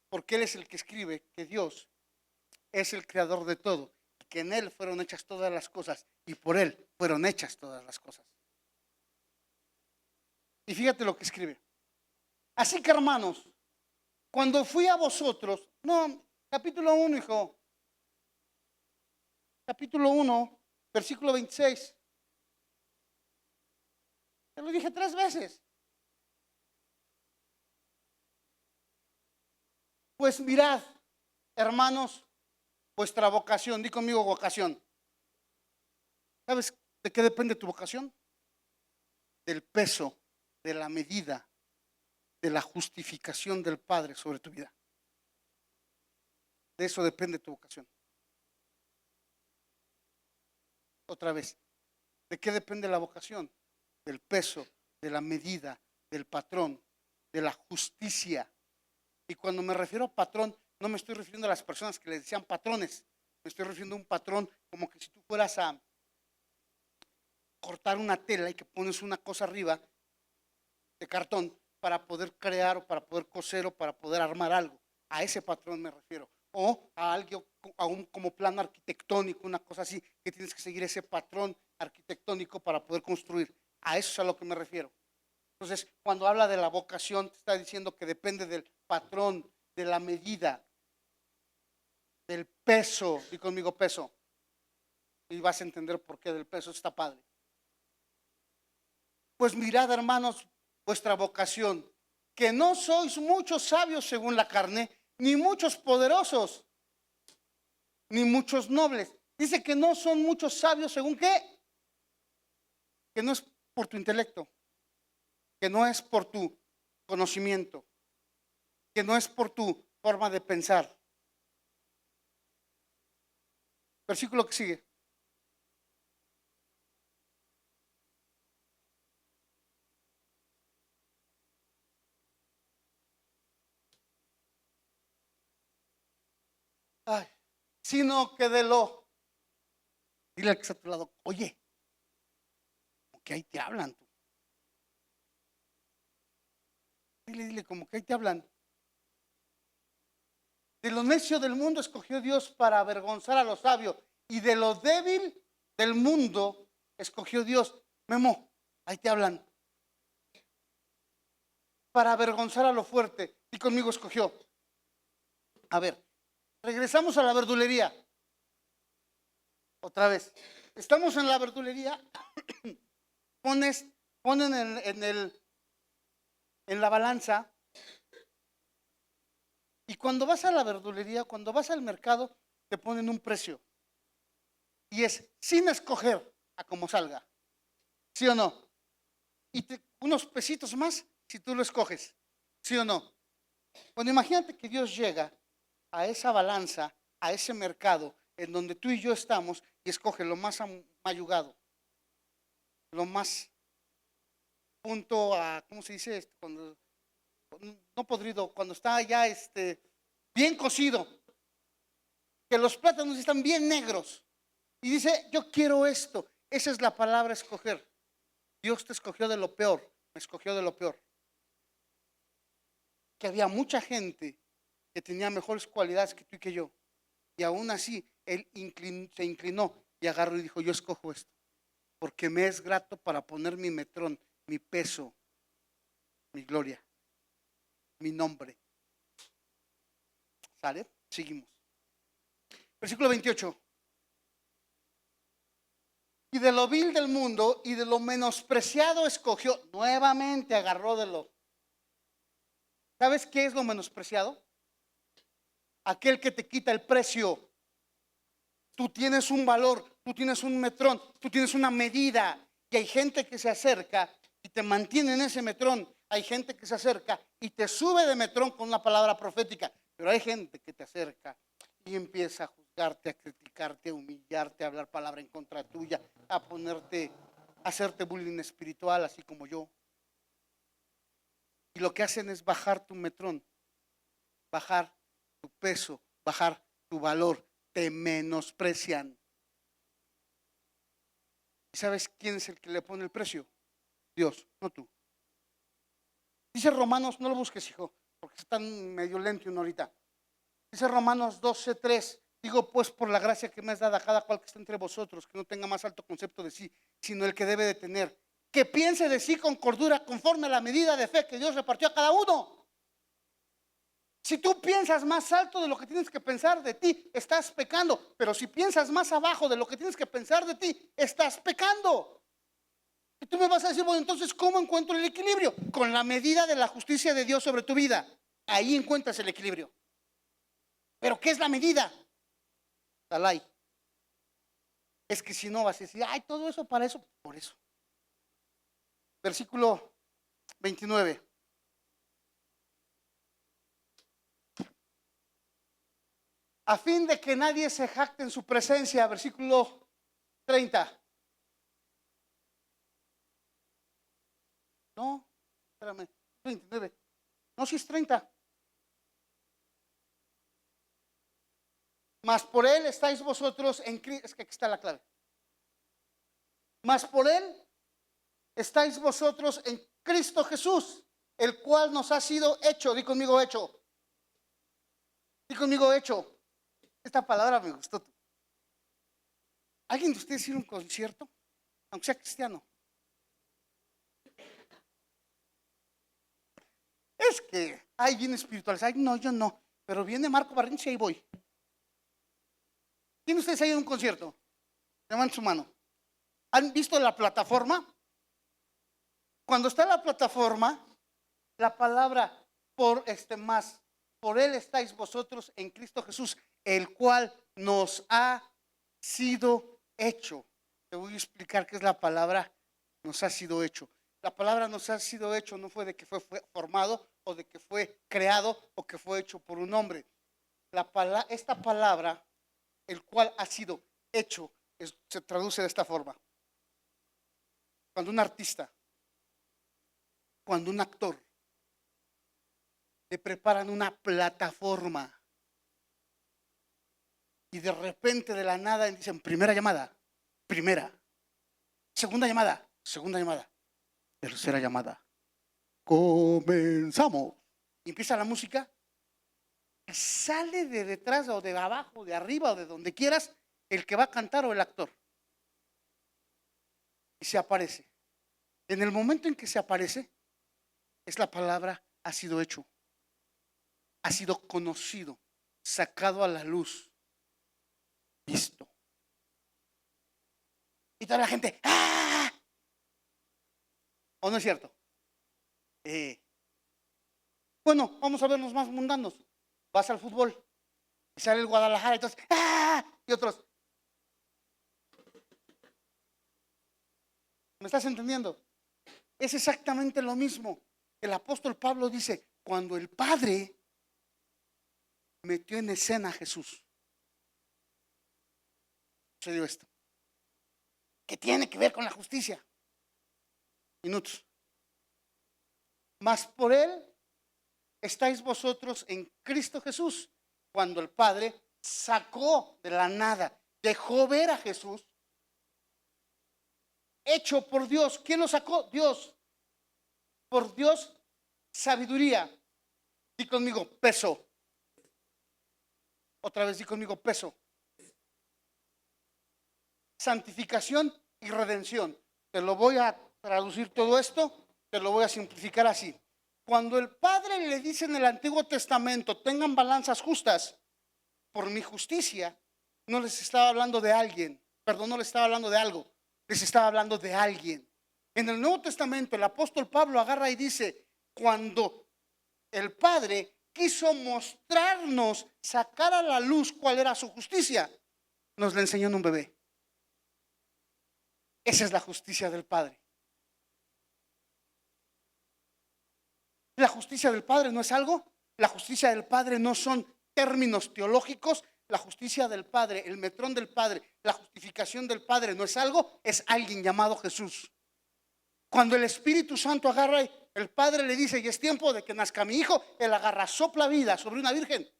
Porque Él es el que escribe que Dios es el creador de todo, y que en Él fueron hechas todas las cosas y por Él fueron hechas todas las cosas. Y fíjate lo que escribe. Así que hermanos, cuando fui a vosotros, no, capítulo 1, hijo, capítulo 1, versículo 26. Te lo dije 3 veces. Pues mirad, hermanos, vuestra vocación. Di conmigo vocación. ¿Sabes de qué depende tu vocación? Del peso, de la medida, de la justificación del Padre sobre tu vida. De eso depende tu vocación. Otra vez, ¿de qué depende la vocación? Del peso, de la medida, del patrón, de la justicia. Y cuando me refiero a patrón, no me estoy refiriendo a las personas que les decían patrones. Me estoy refiriendo a un patrón como que si tú fueras a cortar una tela y que pones una cosa arriba de cartón para poder crear o para poder coser o para poder armar algo. A ese patrón me refiero. O a algo, a un como plano arquitectónico, una cosa así, que tienes que seguir ese patrón arquitectónico para poder construir. A eso es a lo que me refiero. Entonces, cuando habla de la vocación, te está diciendo que depende del patrón, de la medida, del peso. Y conmigo peso. Y vas a entender por qué del peso. Está padre. Pues mirad, hermanos, vuestra vocación, que no sois muchos sabios según la carne, ni muchos poderosos, ni muchos nobles. Dice que no son muchos sabios según qué, que no es por tu intelecto, que no es por tu conocimiento, que no es por tu forma de pensar. Versículo que sigue. Ay, sino que de lo. Dile al que está a tu lado, oye, como que ahí te hablan tú. Dile, como que ahí te hablan. De lo necio del mundo escogió Dios para avergonzar a los sabios. Y de lo débil del mundo escogió Dios. Memo, ahí te hablan. Para avergonzar a lo fuerte. Y conmigo escogió. A ver, regresamos a la verdulería. Otra vez. Estamos en la verdulería. Ponen en la balanza. Y cuando vas a la verdulería, cuando vas al mercado, te ponen un precio. Y es sin escoger a cómo salga. ¿Sí o no? Y unos pesitos más si tú lo escoges. ¿Sí o no? Bueno, imagínate que Dios llega a esa balanza, a ese mercado en donde tú y yo estamos y escoge lo más mayugado, lo más punto a, ¿cómo se dice? Cuando, no podrido, cuando está ya bien cocido, que los plátanos están bien negros y dice, yo quiero esto. Esa es la palabra escoger. Dios te escogió de lo peor, me escogió de lo peor. Que había mucha gente que tenía mejores cualidades que tú y que yo. Y aún así, él se inclinó y agarró y dijo, yo escojo esto. Porque me es grato para poner mi metrón, mi peso, mi gloria, mi nombre. ¿Sale? Seguimos. Versículo 28. Y de lo vil del mundo y de lo menospreciado escogió, nuevamente agarró de lo. ¿Sabes qué es lo menospreciado? Aquel que te quita el precio. Tú tienes un valor, tú tienes un metrón, tú tienes una medida. Y hay gente que se acerca y te mantiene en ese metrón. Hay gente que se acerca y te sube de metrón con una palabra profética. Pero hay gente que te acerca y empieza a juzgarte, a criticarte, a humillarte, a hablar palabra en contra tuya, a hacerte bullying espiritual, así como yo. Y lo que hacen es bajar tu metrón, bajar tu peso, bajar tu valor. Te menosprecian. ¿Y sabes quién es el que le pone el precio? Dios, no tú. Dice Romanos, no lo busques, hijo, porque están medio lento uno ahorita. Dice Romanos 12:3. Digo, pues, por la gracia que me has dado a cada cual que está entre vosotros, que no tenga más alto concepto de sí, sino el que debe de tener. Que piense de sí con cordura, conforme a la medida de fe que Dios repartió a cada uno. Si tú piensas más alto de lo que tienes que pensar de ti, estás pecando. Pero si piensas más abajo de lo que tienes que pensar de ti, estás pecando. Y tú me vas a decir, bueno, entonces, ¿cómo encuentro el equilibrio? Con la medida de la justicia de Dios sobre tu vida. Ahí encuentras el equilibrio. ¿Pero qué es la medida? Dalai. Es que si no vas a decir, ay, todo eso para eso, por eso. Versículo 29. A fin de que nadie se jacte en su presencia, versículo 30. No, espérame, 29. No, si es 30. Mas por él estáis vosotros en Cristo. Es que aquí está la clave. Mas por él estáis vosotros en Cristo Jesús, el cual nos ha sido hecho. Di conmigo hecho. Di conmigo hecho. Esta palabra me gustó. ¿Alguien de ustedes ir a un concierto? Aunque sea cristiano. Es que, ay, bien espirituales. Ay, no, yo no. Pero viene Marco Barrincha y ahí voy. ¿Quién de ustedes ha ido a un concierto? Levanten su mano. ¿Han visto la plataforma? Cuando está la plataforma, la palabra por más, por él estáis vosotros en Cristo Jesús, el cual nos ha sido hecho. Te voy a explicar qué es la palabra nos ha sido hecho. La palabra nos ha sido hecho no fue de que fue formado o de que fue creado o que fue hecho por un hombre. Esta palabra, el cual ha sido hecho, se traduce de esta forma. Cuando un artista, cuando un actor le preparan una plataforma y de repente de la nada dicen primera llamada, primera, segunda llamada, tercera llamada, comenzamos. Y empieza la música sale de detrás o de abajo, de arriba o de donde quieras, el que va a cantar o el actor. Y se aparece. En el momento en que se aparece, es la palabra ha sido hecho, ha sido conocido, sacado a la luz, visto. Y toda la gente, ¡ah! ¿O no es cierto? Bueno, vamos a vernos más mundanos. Vas al fútbol y sale el Guadalajara y entonces, ¡ah! Y otros. ¿Me estás entendiendo? Es exactamente lo mismo. El apóstol Pablo dice, cuando el Padre metió en escena a Jesús, sucedió esto. ¿Qué tiene que ver con la justicia? Minutos. Mas por él estáis vosotros en Cristo Jesús, cuando el Padre sacó de la nada, dejó ver a Jesús, hecho por Dios. ¿Quién lo sacó? Dios. Por Dios, sabiduría. Di conmigo, peso. Otra vez di conmigo, peso. Santificación y redención. Te lo voy a traducir todo esto, te lo voy a simplificar así. Cuando el Padre le dice en el Antiguo Testamento, tengan balanzas justas por mi justicia, no les estaba hablando de alguien, perdón, no les estaba hablando de algo, les estaba hablando de alguien. En el Nuevo Testamento el apóstol Pablo agarra y dice, cuando el Padre quiso mostrarnos, sacar a la luz cuál era su justicia, nos la enseñó en un bebé. Esa es la justicia del Padre. La justicia del Padre no es algo, la justicia del Padre no son términos teológicos, la justicia del Padre, el metrón del Padre, la justificación del Padre no es algo, es alguien llamado Jesús. Cuando el Espíritu Santo agarra, el Padre le dice, y es tiempo de que nazca mi hijo, él agarra, sopla vida sobre una virgen.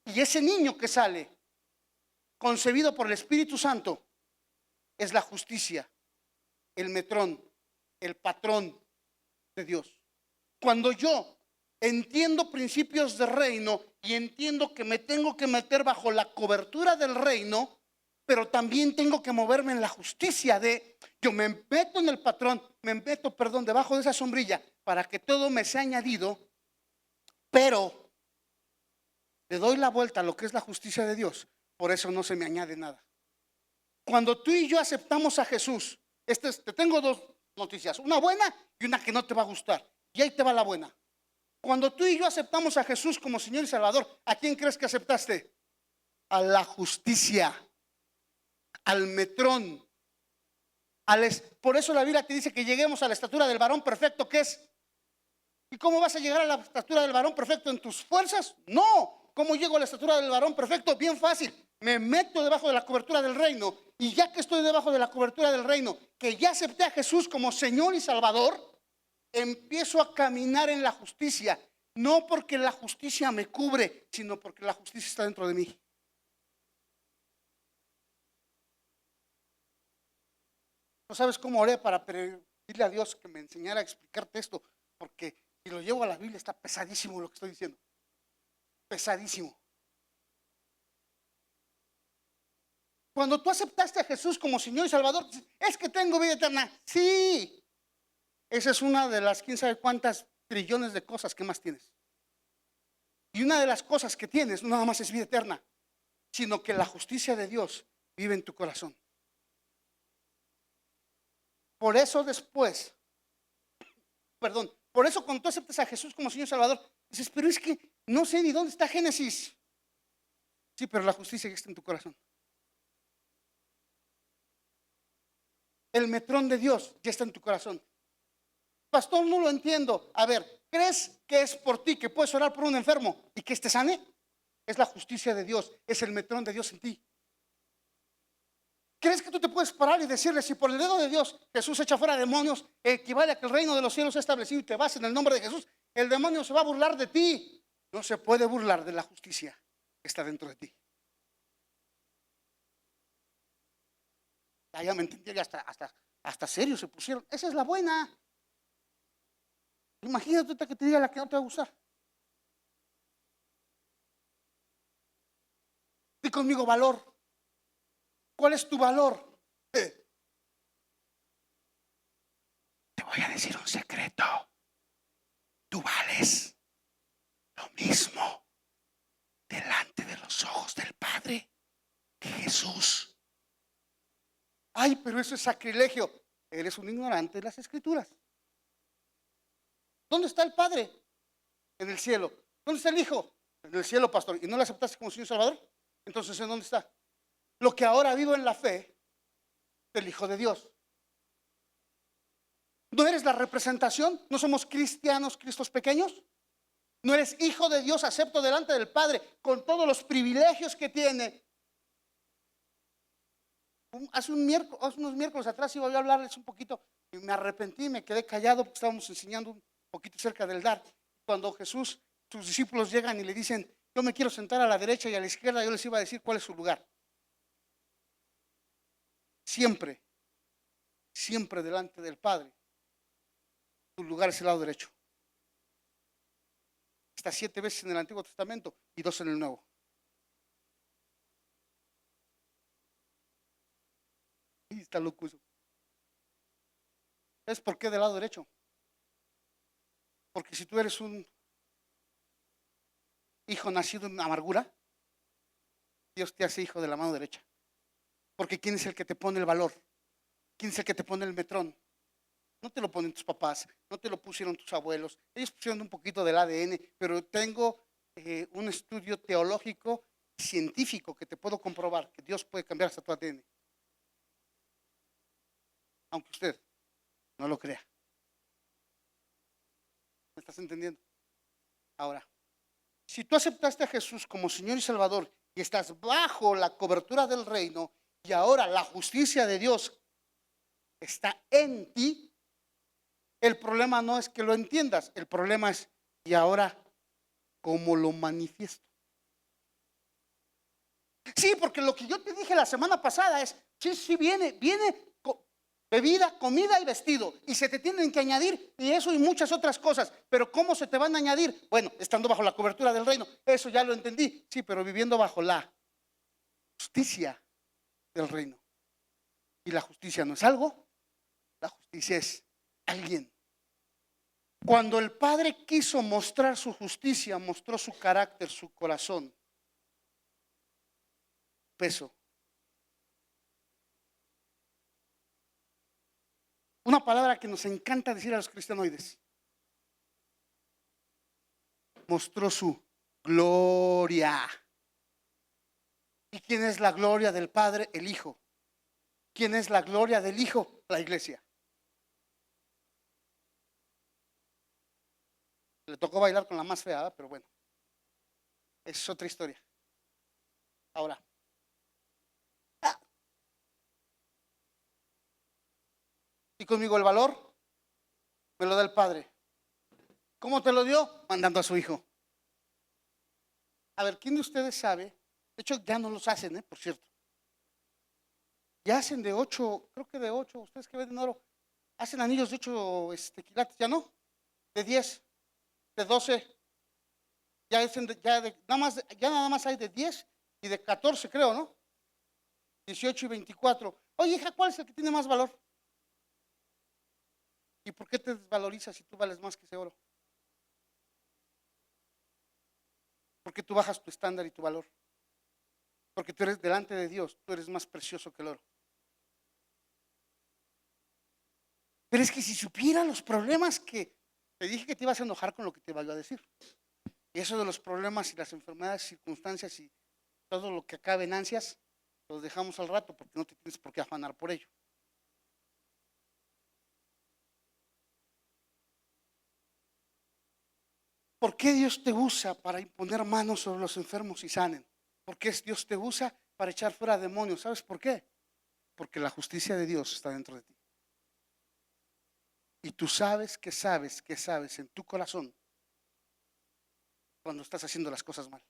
Y ese niño que sale, concebido por el Espíritu Santo, es la justicia, el metrón, el patrón de Dios. Cuando yo entiendo principios de reino y entiendo que me tengo que meter bajo la cobertura del reino, pero también tengo que moverme en la justicia yo me meto en el patrón, debajo de esa sombrilla para que todo me sea añadido, pero le doy la vuelta a lo que es la justicia de Dios, por eso no se me añade nada. Cuando tú y yo aceptamos a Jesús, te tengo dos noticias, una buena y una que no te va a gustar. Y ahí te va la buena. Cuando tú y yo aceptamos a Jesús como Señor y Salvador, ¿a quién crees que aceptaste? A la justicia, al metrón. Por eso la Biblia te dice que lleguemos a la estatura del varón perfecto, ¿qué es? ¿Y cómo vas a llegar a la estatura del varón perfecto? ¿En tus fuerzas? No. ¿Cómo llego a la estatura del varón perfecto? Bien fácil. Me meto debajo de la cobertura del reino. Y ya que estoy debajo de la cobertura del reino, que ya acepté a Jesús como Señor y Salvador, empiezo a caminar en la justicia. No porque la justicia me cubre, sino porque la justicia está dentro de mí. No sabes cómo oré para pedirle a Dios que me enseñara a explicarte esto, porque si lo llevo a la Biblia está pesadísimo lo que estoy diciendo. Pesadísimo. Cuando tú aceptaste a Jesús como Señor y Salvador, es que tengo vida eterna. Sí. Esa es una de las quién sabe cuántas trillones de cosas que más tienes. Y una de las cosas que tienes no nada más es vida eterna, sino que la justicia de Dios vive en tu corazón. Por eso por eso cuando tú aceptas a Jesús como Señor y Salvador, dices, pero es que no sé ni dónde está Génesis. Sí, pero la justicia ya está en tu corazón. El metrón de Dios ya está en tu corazón. Pastor, no lo entiendo. A ver, ¿crees que es por ti que puedes orar por un enfermo y que te sane? Es la justicia de Dios, es el metrón de Dios en ti. ¿Crees que tú te puedes parar y decirle, si por el dedo de Dios Jesús echa fuera demonios, equivale a que el reino de los cielos es establecido y te vas en el nombre de Jesús? El demonio se va a burlar de ti. No se puede burlar de la justicia que está dentro de ti. Ya me entendí, hasta serio se pusieron. Esa es la buena. Imagínate que te diga la que no te va a gustar. Di conmigo valor. ¿Cuál es tu valor? Te voy a decir un secreto. Tú vales lo mismo delante de los ojos del Padre que Jesús. Ay, pero eso es sacrilegio. Eres un ignorante de las Escrituras. ¿Dónde está el Padre? En el cielo. ¿Dónde está el Hijo? En el cielo, pastor. ¿Y no lo aceptaste como Señor Salvador? Entonces, ¿en dónde está? Lo que ahora vivo en la fe del Hijo de Dios. ¿No eres la representación? ¿No somos cristianos, cristos pequeños? ¿No eres hijo de Dios, acepto delante del Padre con todos los privilegios que tiene? Hace unos miércoles atrás iba a hablarles un poquito y me arrepentí, me quedé callado porque estábamos enseñando un poquito acerca del dar. Cuando Jesús, sus discípulos llegan y le dicen, yo me quiero sentar a la derecha y a la izquierda, yo les iba a decir cuál es su lugar. Siempre, siempre delante del Padre, tu lugar es el lado derecho. Está 7 veces en el Antiguo Testamento y 2 en el Nuevo. Y está loco eso. ¿Sabes por qué del lado derecho? Porque si tú eres un hijo nacido en amargura, Dios te hace hijo de la mano derecha. Porque ¿quién es el que te pone el valor? ¿Quién es el que te pone el metrón? No te lo ponen tus papás, no te lo pusieron tus abuelos. Ellos pusieron un poquito del ADN, pero tengo un estudio teológico, científico, que te puedo comprobar que Dios puede cambiar hasta tu ADN. Aunque usted no lo crea. ¿Me estás entendiendo? Ahora, si tú aceptaste a Jesús como Señor y Salvador y estás bajo la cobertura del reino y ahora la justicia de Dios está en ti, el problema no es que lo entiendas, el problema es, ¿y ahora cómo lo manifiesto? Sí, porque lo que yo te dije la semana pasada es, sí, viene bebida, comida y vestido, y se te tienen que añadir, y eso y muchas otras cosas, pero ¿cómo se te van a añadir? Bueno, estando bajo la cobertura del reino, eso ya lo entendí, sí, pero viviendo bajo la justicia del reino. Y la justicia no es algo, la justicia es alguien. Cuando el Padre quiso mostrar su justicia, mostró su carácter, su corazón, peso. Una palabra que nos encanta decir a los cristianoides. Mostró su gloria. ¿Y quién es la gloria del Padre? El Hijo. ¿Quién es la gloria del Hijo? La iglesia. Le tocó bailar con la más fea, pero bueno, es otra historia. Ahora, y conmigo el valor me lo da el Padre. ¿Cómo te lo dio? Mandando a su Hijo. A ver, ¿quién de ustedes sabe? De hecho, ya no los hacen, por cierto. Ya hacen de 8, creo que de 8, ustedes que venden oro, hacen anillos de 8 quilates, ¿ya no? De 10, de 12, ya hacen nada más hay de 10 y de 14, creo, ¿no? 18 y 24. Oye, hija, ¿cuál es el que tiene más valor? ¿Y por qué te desvalorizas si tú vales más que ese oro? Porque tú bajas tu estándar y tu valor. Porque tú eres delante de Dios, tú eres más precioso que el oro. Pero es que si supiera los problemas que te dije que te ibas a enojar con lo que te iba a decir. Y eso de los problemas y las enfermedades, circunstancias y todo lo que acabe en ansias, los dejamos al rato porque no te tienes por qué afanar por ello. ¿Por qué Dios te usa para imponer manos sobre los enfermos y sanen? ¿Por qué Dios te usa para echar fuera demonios? ¿Sabes por qué? Porque la justicia de Dios está dentro de ti. Y tú sabes en tu corazón cuando estás haciendo las cosas mal.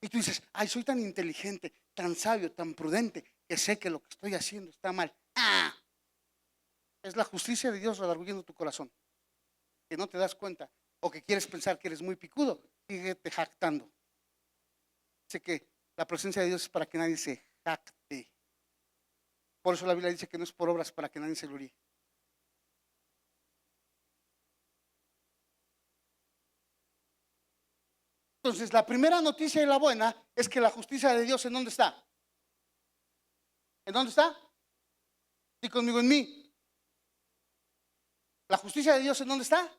Y tú dices, ay, soy tan inteligente, tan sabio, tan prudente, que sé que lo que estoy haciendo está mal. Es la justicia de Dios redarguyendo tu corazón. Que no te das cuenta o que quieres pensar que eres muy picudo, síguete jactando. Dice que la presencia de Dios es para que nadie se jacte. Por eso la Biblia dice que no es por obras para que nadie se gloríe. Entonces, la primera noticia y la buena es que la justicia de Dios, ¿en dónde está? ¿En dónde está? Y conmigo, en mí. ¿La justicia de Dios en dónde está?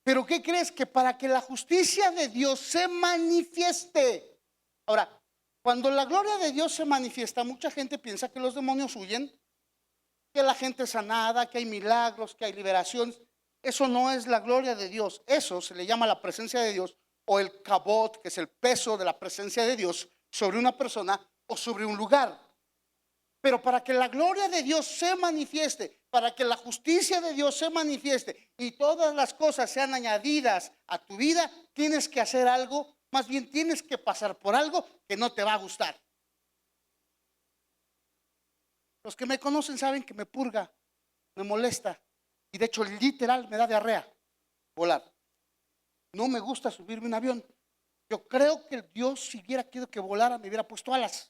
Pero ¿qué crees? Que para que la justicia de Dios se manifieste. Ahora, cuando la gloria de Dios se manifiesta, mucha gente piensa que los demonios huyen, que la gente es sanada, que hay milagros, que hay liberaciones. Eso no es la gloria de Dios. Eso se le llama la presencia de Dios, o el kabod, que es el peso de la presencia de Dios sobre una persona o sobre un lugar. Pero para que la gloria de Dios se manifieste, para que la justicia de Dios se manifieste y todas las cosas sean añadidas a tu vida, tienes que hacer algo, más bien tienes que pasar por algo que no te va a gustar. Los que me conocen saben que me purga, me molesta, y de hecho literal me da diarrea volar. No me gusta subirme a un avión. Yo creo que Dios, si hubiera querido que volara, me hubiera puesto alas.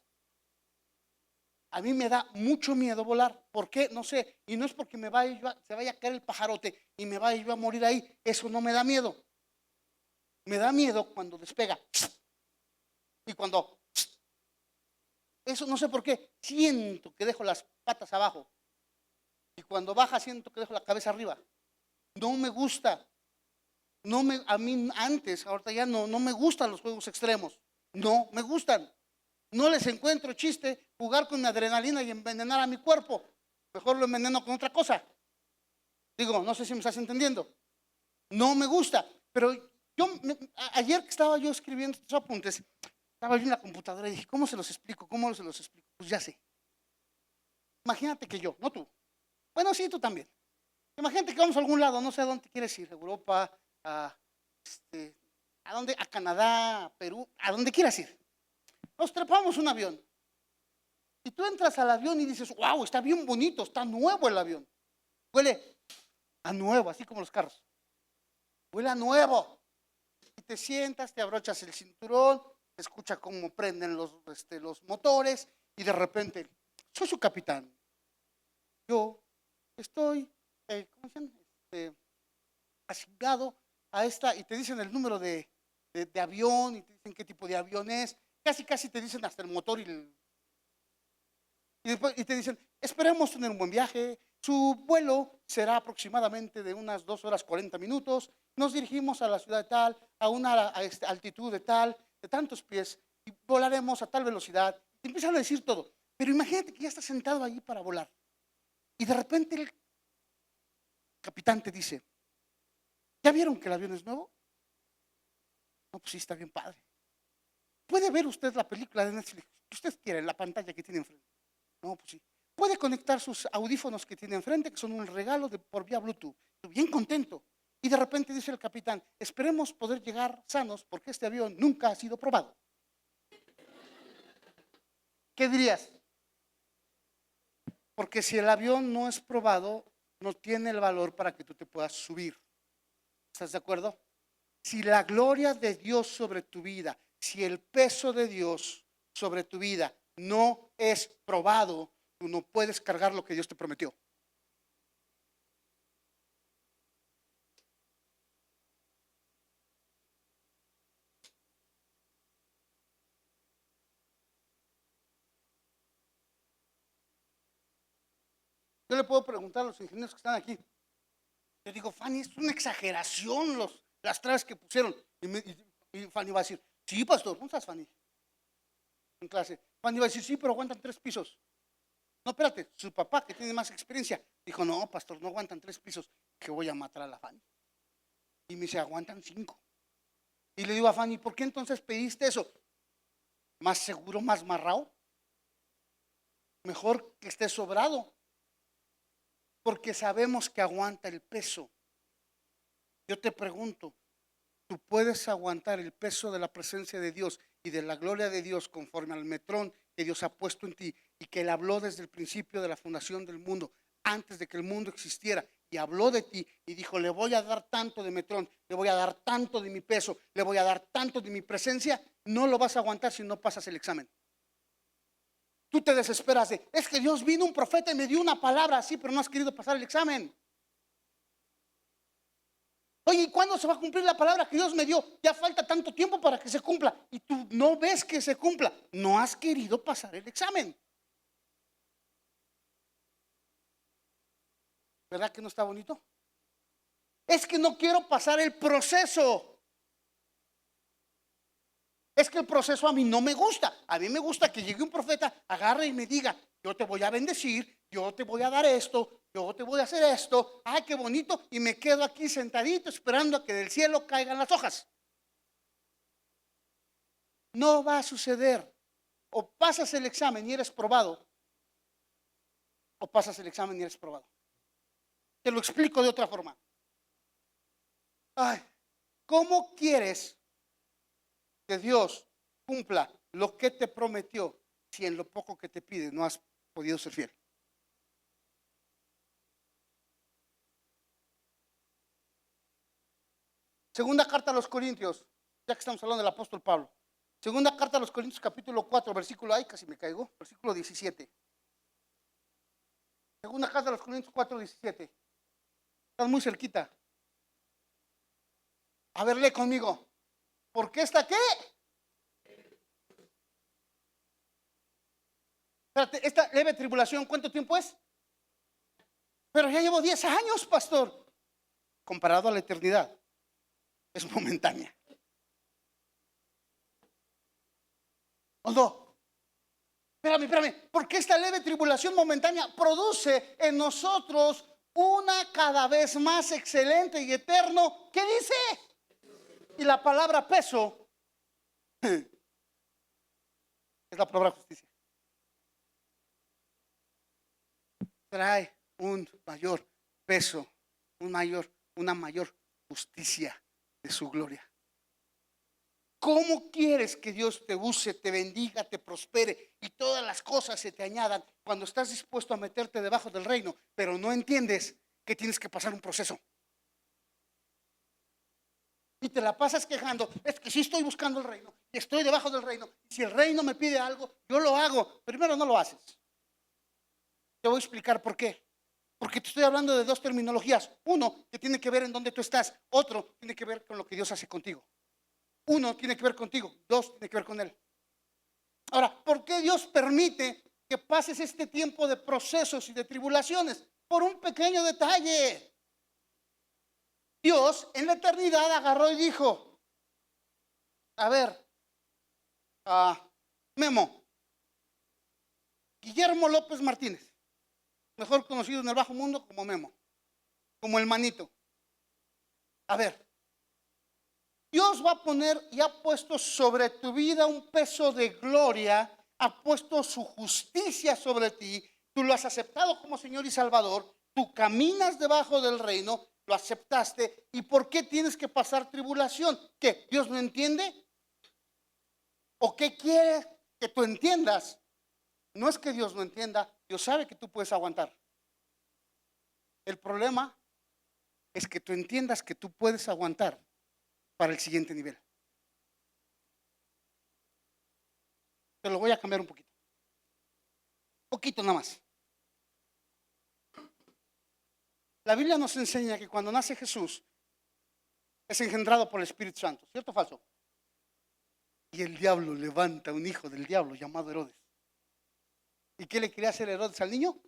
A mí me da mucho miedo volar. ¿Por qué? No sé. Y no es porque se vaya a caer el pajarote y me vaya yo a morir ahí. Eso no me da miedo. Me da miedo cuando despega. Y cuando... Eso no sé por qué. Siento que dejo las patas abajo. Y cuando baja siento que dejo la cabeza arriba. No me gusta. A mí antes, ahorita ya no me gustan los juegos extremos. No me gustan. No les encuentro chiste jugar con mi adrenalina y envenenar a mi cuerpo. Mejor lo enveneno con otra cosa. Digo, no sé si me estás entendiendo. No me gusta. Pero ayer que estaba yo escribiendo estos apuntes, estaba yo en la computadora y dije, ¿cómo se los explico? ¿Cómo se los explico? Pues ya sé. Imagínate que yo, no tú. Bueno, sí, tú también. Imagínate que vamos a algún lado, no sé a dónde quieres ir, Europa, ¿a dónde? A Canadá, a Perú, a donde quieras ir. Nos trepamos un avión. Y tú entras al avión y dices, wow, está bien bonito, está nuevo el avión. Huele a nuevo, así como los carros. Huele a nuevo. Y te sientas, te abrochas el cinturón, te escucha cómo prenden los motores y de repente, soy su capitán. Yo estoy, ¿cómo se llama? Asignado a esta, y te dicen el número de avión, y te dicen qué tipo de avión es. Casi te dicen hasta el motor y te dicen, esperemos tener un buen viaje, su vuelo será aproximadamente de unas 2 horas 40 minutos, nos dirigimos a la ciudad de tal, a una altitud de tal, de tantos pies, y volaremos a tal velocidad. Te empiezan a decir todo, pero imagínate que ya estás sentado allí para volar, y de repente el capitán te dice, ¿ya vieron que el avión es nuevo? No, pues sí, está bien padre. ¿Puede ver usted la película de Netflix que usted quiere en la pantalla que tiene enfrente? No, pues sí. Puede conectar sus audífonos que tiene enfrente, que son un regalo por vía Bluetooth. Estoy bien contento. Y de repente dice el capitán, esperemos poder llegar sanos porque este avión nunca ha sido probado. ¿Qué dirías? Porque si el avión no es probado, no tiene el valor para que tú te puedas subir. ¿Estás de acuerdo? Si la gloria de Dios sobre tu vida, si el peso de Dios sobre tu vida no es probado, tú no puedes cargar lo que Dios te prometió. Yo le puedo preguntar a los ingenieros que están aquí. Yo digo, Fanny, es una exageración las traves que pusieron. Y Fanny va a decir, sí, pastor, ¿cómo estás, Fanny? En clase. Fanny va a decir, sí, pero aguantan 3 pisos. No, espérate, su papá, que tiene más experiencia, dijo, no, pastor, no aguantan 3 pisos, que voy a matar a la Fanny. Y me dice, aguantan 5. Y le digo a Fanny, ¿por qué entonces pediste eso? ¿Más seguro, más marrao? Mejor que esté sobrado. Porque sabemos que aguanta el peso. Yo te pregunto, ¿tú puedes aguantar el peso de la presencia de Dios y de la gloria de Dios conforme al metrón que Dios ha puesto en ti y que Él habló desde el principio de la fundación del mundo, antes de que el mundo existiera, y habló de ti y dijo, le voy a dar tanto de metrón, le voy a dar tanto de mi peso, le voy a dar tanto de mi presencia? no lo vas a aguantar si no pasas el examen. Tú te desesperas de, es que Dios vino un profeta y me dio una palabra así, pero no has querido pasar el examen. Oye, ¿y cuándo se va a cumplir la palabra que Dios me dio? Ya falta tanto tiempo para que se cumpla. Y tú no ves que se cumpla. No has querido pasar el examen. ¿Verdad que no está bonito? Es que no quiero pasar el proceso. Es que el proceso a mí no me gusta. A mí me gusta que llegue un profeta, agarre y me diga, yo te voy a bendecir, yo te voy a dar esto, yo te voy a hacer esto. Ay, qué bonito. Y me quedo aquí sentadito esperando a que del cielo caigan las hojas. No va a suceder. O pasas el examen y eres probado, o pasas el examen y eres probado. Te lo explico de otra forma. Ay, ¿cómo quieres que Dios cumpla lo que te prometió si en lo poco que te pide no has podido ser fiel? Segunda carta a los Corintios, ya que estamos hablando del apóstol Pablo. Segunda carta a los Corintios, capítulo 4, versículo, ay, casi me caigo, versículo 17. Segunda carta a los Corintios 4, 17. Estás muy cerquita. A ver, lee conmigo. ¿Por qué está qué? Espérate, esta leve tribulación, ¿cuánto tiempo es? Pero ya llevo 10 años, pastor. Comparado a la eternidad, es momentánea. ¿O no? Espérame. Porque esta leve tribulación momentánea produce en nosotros una cada vez más excelente y eterno. ¿Qué dice? Y la palabra peso es la palabra justicia. Trae un mayor peso, una mayor justicia de su gloria. ¿Cómo quieres que Dios te use, te bendiga, te prospere y todas las cosas se te añadan cuando estás dispuesto a meterte debajo del reino, pero no entiendes que tienes que pasar un proceso? Y te la pasas quejando, es que sí estoy buscando el reino, y estoy debajo del reino, y si el reino me pide algo, yo lo hago. Primero no lo haces. Te voy a explicar por qué. Porque te estoy hablando de dos terminologías. Uno que tiene que ver en dónde tú estás, otro tiene que ver con lo que Dios hace contigo. Uno tiene que ver contigo, dos tiene que ver con Él. Ahora, ¿por qué Dios permite que pases este tiempo de procesos y de tribulaciones? Por un pequeño detalle. Dios en la eternidad agarró y dijo, a ver, Memo, Guillermo López Martínez, mejor conocido en el bajo mundo como Memo, como el manito. A ver, Dios va a poner y ha puesto sobre tu vida un peso de gloria, ha puesto su justicia sobre ti, tú lo has aceptado como Señor y Salvador, tú caminas debajo del reino, lo aceptaste. ¿Y por qué tienes que pasar tribulación? ¿Qué? ¿Dios no entiende? ¿O qué quiere que tú entiendas? No es que Dios no entienda, Dios sabe que tú puedes aguantar. El problema es que tú entiendas que tú puedes aguantar para el siguiente nivel. Te lo voy a cambiar un poquito nada más. La Biblia nos enseña que cuando nace Jesús es engendrado por el Espíritu Santo, ¿cierto o falso? Y el diablo levanta un hijo del diablo llamado Herodes. ¿Y qué le quería hacer Herodes al niño?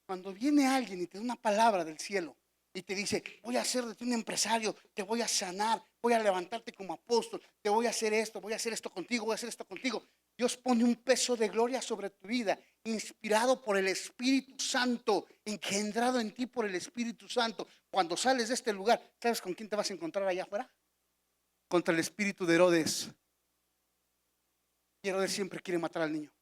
Cuando viene alguien y te da una palabra del cielo y te dice, voy a hacer de ti un empresario, te voy a sanar, voy a levantarte como apóstol, te voy a hacer esto contigo, voy a hacer esto contigo. Dios pone un peso de gloria sobre tu vida, inspirado por el Espíritu Santo, engendrado en ti por el Espíritu Santo. Cuando sales de este lugar, ¿sabes con quién te vas a encontrar allá afuera? Contra el espíritu de Herodes. Y Herodes siempre quiere matar al niño.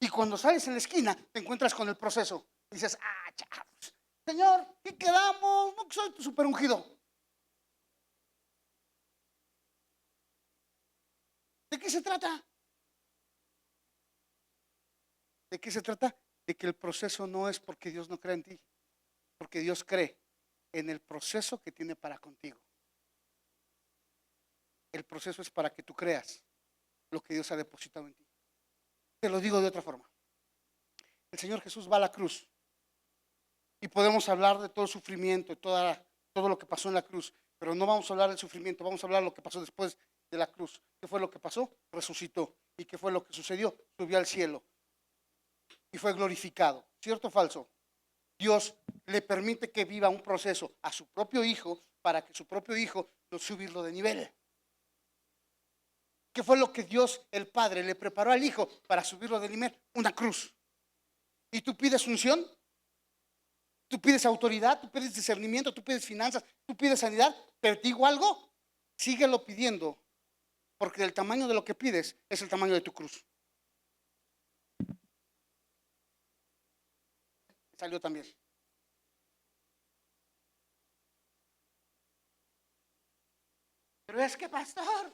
Y cuando sales en la esquina, te encuentras con el proceso. Dices, chavos, Señor, ¿qué quedamos? No, soy tu super ungido. ¿De qué se trata? ¿De qué se trata? De que el proceso no es porque Dios no cree en ti, porque Dios cree en el proceso que tiene para contigo. El proceso es para que tú creas lo que Dios ha depositado en ti. Te lo digo de otra forma. El Señor Jesús va a la cruz y podemos hablar de todo el sufrimiento, todo lo que pasó en la cruz, pero no vamos a hablar del sufrimiento, vamos a hablar de lo que pasó después de la cruz. ¿Qué fue lo que pasó? Resucitó. ¿Y qué fue lo que sucedió? Subió al cielo y fue glorificado. ¿Cierto o falso? Dios le permite que viva un proceso a su propio hijo para que su propio hijo no subirlo de nivel. ¿Qué fue lo que Dios, el Padre, le preparó al hijo para subirlo de nivel? Una cruz. ¿Y tú pides unción? ¿Tú pides autoridad? ¿Tú pides discernimiento? ¿Tú pides finanzas? ¿Tú pides sanidad? Pero te digo algo, síguelo pidiendo, porque el tamaño de lo que pides es el tamaño de tu cruz. Salió también. Pero es que, pastor,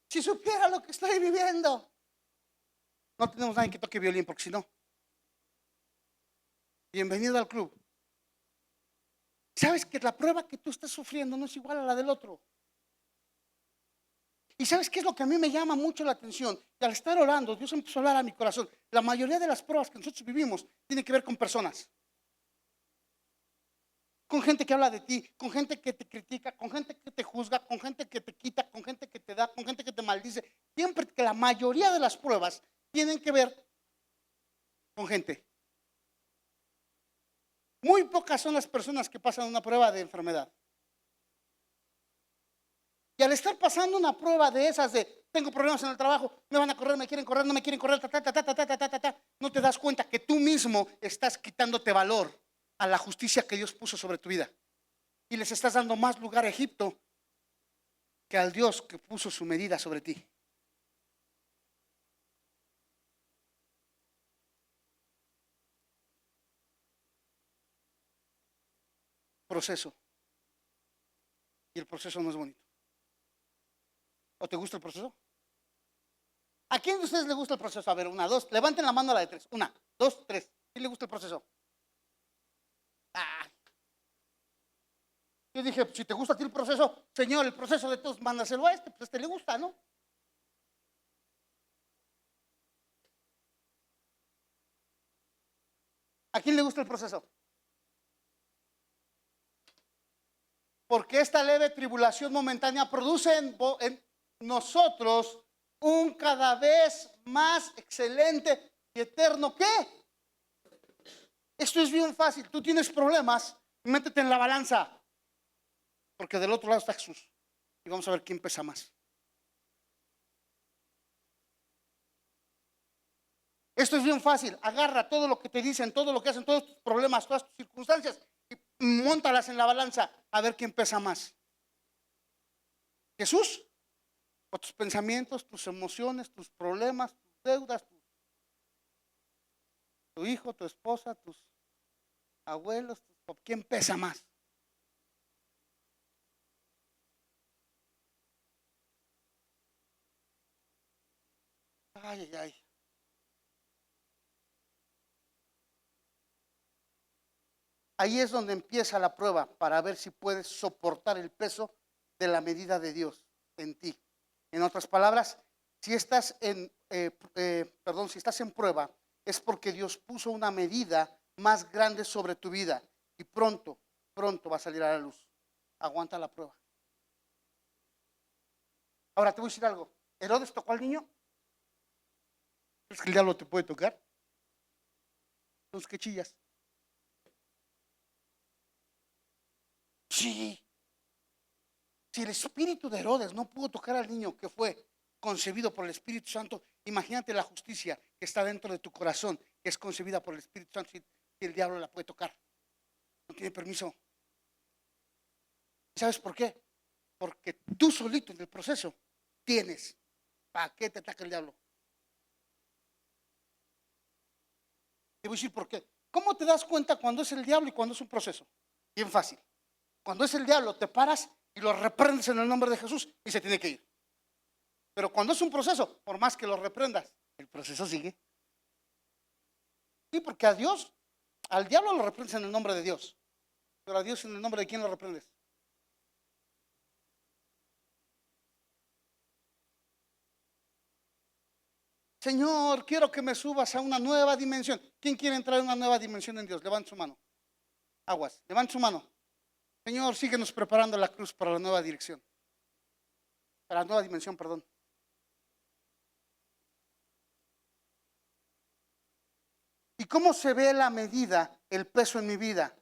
si supiera lo que estoy viviendo. No tenemos nadie que toque violín, porque si no. Bienvenido al club. Sabes que la prueba que tú estás sufriendo no es igual a la del otro. Y sabes qué es lo que a mí me llama mucho la atención. Y al estar orando, Dios empezó a hablar a mi corazón. La mayoría de las pruebas que nosotros vivimos tienen que ver con personas. Con gente que habla de ti, con gente que te critica, con gente que te juzga, con gente que te quita, con gente que te da, con gente que te maldice. Siempre que la mayoría de las pruebas tienen que ver con gente. Muy pocas son las personas que pasan una prueba de enfermedad. Y al estar pasando una prueba de esas de tengo problemas en el trabajo, me van a correr, me quieren correr, no me quieren correr, no te das cuenta que tú mismo estás quitándote valor a la justicia que Dios puso sobre tu vida. Y les estás dando más lugar a Egipto que al Dios que puso su medida sobre ti. Proceso. Y el proceso no es bonito. ¿O te gusta el proceso? ¿A quién de ustedes le gusta el proceso? A ver, una, dos, levanten la mano a la de tres. Una, dos, tres. ¿Quién le gusta el proceso? Ah. Yo dije, si te gusta a ti el proceso, Señor, el proceso de todos, mándaselo a este, pues a este le gusta, ¿no? ¿A quién le gusta el proceso? Porque esta leve tribulación momentánea produce en nosotros un cada vez más excelente y eterno ¿qué? Esto es bien fácil. Tú tienes problemas, métete en la balanza, porque del otro lado está Jesús y vamos a ver quién pesa más. Esto es bien fácil. Agarra todo lo que te dicen, todo lo que hacen, todos tus problemas, todas tus circunstancias y móntalas en la balanza a ver quién pesa más. Jesús o tus pensamientos, tus emociones, tus problemas, tus deudas, tu hijo, tu esposa, tus abuelos, ¿quién pesa más? Ay, ay, ay. Ahí es donde empieza la prueba para ver si puedes soportar el peso de la medida de Dios en ti. En otras palabras, si estás si estás en prueba, es porque Dios puso una medida más grande sobre tu vida y pronto va a salir a la luz. Aguanta la prueba. Ahora te voy a decir algo. ¿Herodes tocó al niño? ¿Es que el diablo te puede tocar? Entonces, ¿qué chillas? Sí. Si el espíritu de Herodes no pudo tocar al niño que fue concebido por el Espíritu Santo, imagínate la justicia que está dentro de tu corazón, que es concebida por el Espíritu Santo, si el diablo la puede tocar. No tiene permiso. ¿Sabes por qué? Porque tú solito en el proceso tienes. ¿Para qué te ataca el diablo? Te voy a decir por qué. ¿Cómo te das cuenta cuando es el diablo y cuando es un proceso? Bien fácil. Cuando es el diablo, te paras y lo reprendes en el nombre de Jesús y se tiene que ir. Pero cuando es un proceso, por más que lo reprendas, el proceso sigue. Sí, porque al diablo lo reprendes en el nombre de Dios. Pero a Dios, ¿en el nombre de quién lo reprendes? Señor, quiero que me subas a una nueva dimensión. ¿Quién quiere entrar en una nueva dimensión en Dios? Levanta su mano. Aguas, levanta su mano. Señor, síguenos preparando la cruz para la nueva dirección. Para la nueva dimensión, perdón. ¿Y cómo se ve la medida, el peso en mi vida?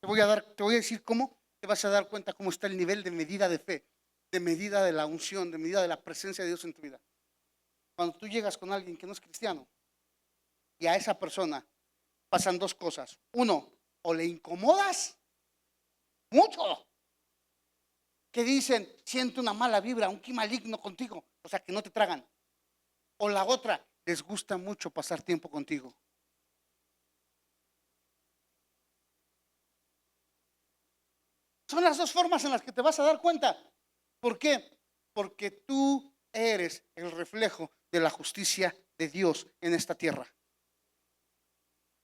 Te voy a decir cómo. Te vas a dar cuenta cómo está el nivel de medida de fe, de medida de la unción, de medida de la presencia de Dios en tu vida. Cuando tú llegas con alguien que no es cristiano y a esa persona pasan dos cosas. Uno, o le incomodas mucho, que dicen, siento una mala vibra, un ki maligno contigo, o sea, que no te tragan. O la otra, les gusta mucho pasar tiempo contigo. Son las dos formas en las que te vas a dar cuenta. ¿Por qué? Porque tú eres el reflejo de la justicia de Dios en esta tierra.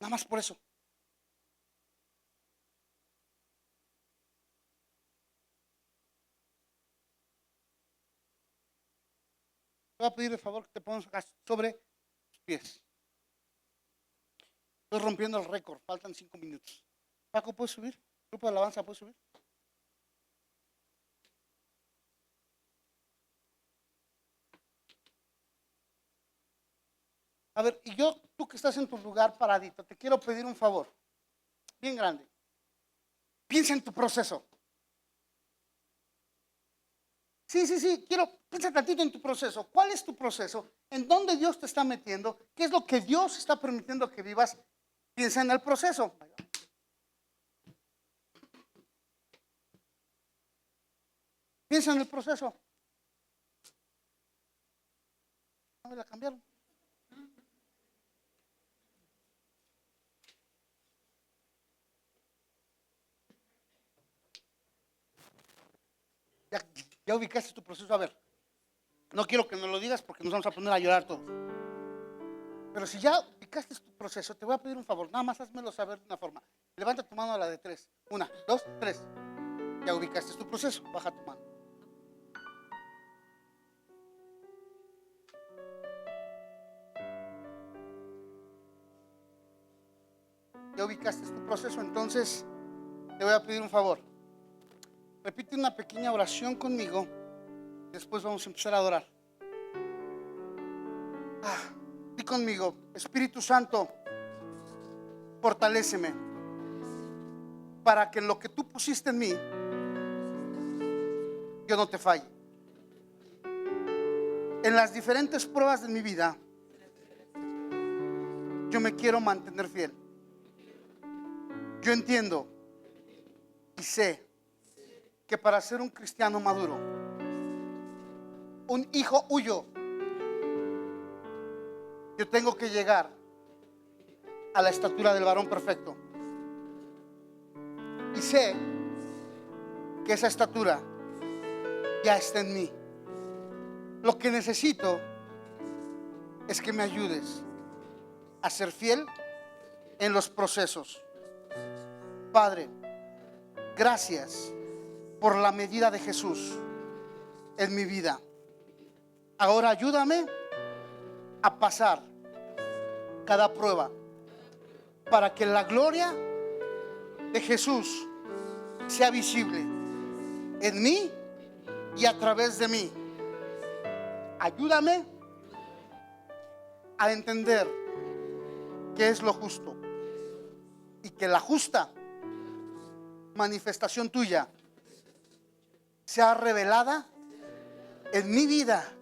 Nada más por eso. Te voy a pedir de favor que te pongas sobre tus pies. Estoy rompiendo el récord, faltan 5 minutos. Paco, ¿puedes subir? Grupo de alabanza, ¿puedes subir? A ver, y tú que estás en tu lugar paradito, te quiero pedir un favor, bien grande. Piensa en tu proceso. Sí, piensa tantito en tu proceso. ¿Cuál es tu proceso? ¿En dónde Dios te está metiendo? ¿Qué es lo que Dios está permitiendo que vivas? Piensa en el proceso. Piensa en el proceso. No me la cambiaron. Ya ubicaste tu proceso. A ver, no quiero que nos lo digas porque nos vamos a poner a llorar todos. Pero si ya ubicaste tu proceso, te voy a pedir un favor. Nada más házmelo saber de una forma. Levanta tu mano a la de 3. 1, 2, 3. Ya ubicaste tu proceso. Baja tu mano. Ya ubicaste tu proceso, entonces te voy a pedir un favor. Repite una pequeña oración conmigo. Después vamos a empezar a adorar. Di conmigo: Espíritu Santo, fortaléceme para que en lo que tú pusiste en mí, yo no te falle. En las diferentes pruebas de mi vida, yo me quiero mantener fiel. Yo entiendo y sé que para ser un cristiano maduro, un hijo tuyo, yo tengo que llegar a la estatura del varón perfecto. Y sé que esa estatura ya está en mí. Lo que necesito es que me ayudes a ser fiel en los procesos. Padre, gracias por la medida de Jesús en mi vida. Ahora ayúdame a pasar cada prueba para que la gloria de Jesús sea visible en mí y a través de mí. Ayúdame a entender qué es lo justo y que la justa manifestación tuya sea revelada en mi vida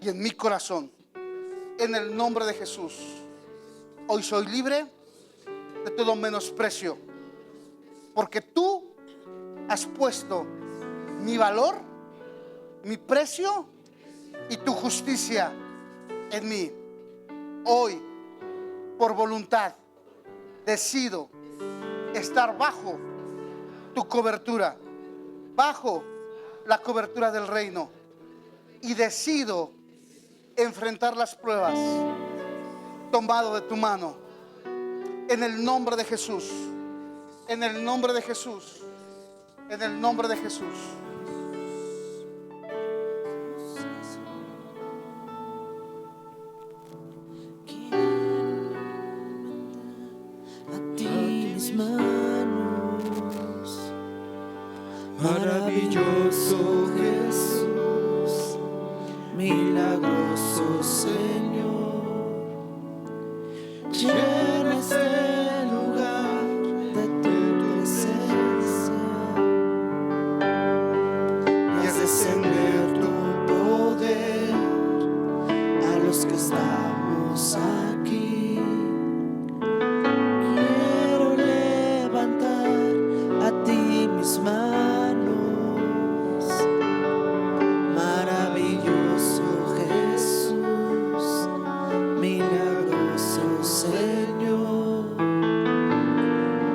y en mi corazón. En el nombre de Jesús, hoy soy libre de todo menosprecio, porque tú has puesto mi valor, mi precio y tu justicia en mí. Hoy, por voluntad, decido estar bajo tu cobertura, bajo la cobertura del reino, y decido enfrentar las pruebas tomado de tu mano. En el nombre de Jesús. En el nombre de Jesús. En el nombre de Jesús. A ti mis manos, maravilloso Jesús, milagroso Señor, llena este lugar de tu presencia y haz descender tu poder a los que estamos aquí. Quiero levantar a ti mis manos, maravilloso Jesús, milagroso Señor,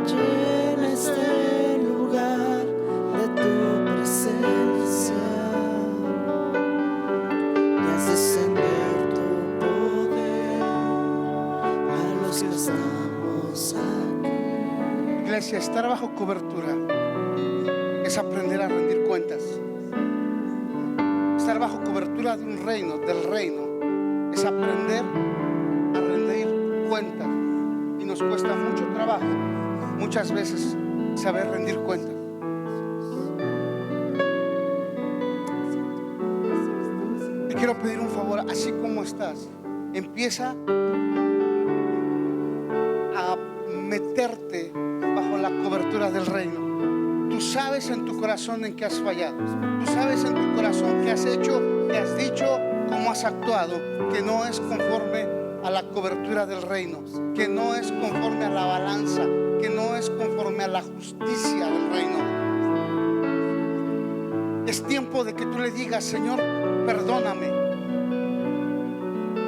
llena este lugar de tu presencia y haz descender tu poder a los que estamos aquí. Iglesia, estar bajo cobertura es aprender a rendir cuentas. Estar bajo cobertura de un reino, del reino, es aprender a rendir cuentas. Y nos cuesta mucho trabajo, muchas veces, saber rendir cuentas. Te quiero pedir un favor, así como estás, empieza a meterte bajo la cobertura del reino. Tú sabes en tu corazón en qué has fallado. Tú sabes en tu corazón qué has hecho, qué has dicho, cómo has actuado, que no es conforme a la cobertura del reino, que no es conforme a la balanza, que no es conforme a la justicia del reino. Es tiempo de que tú le digas: Señor, perdóname.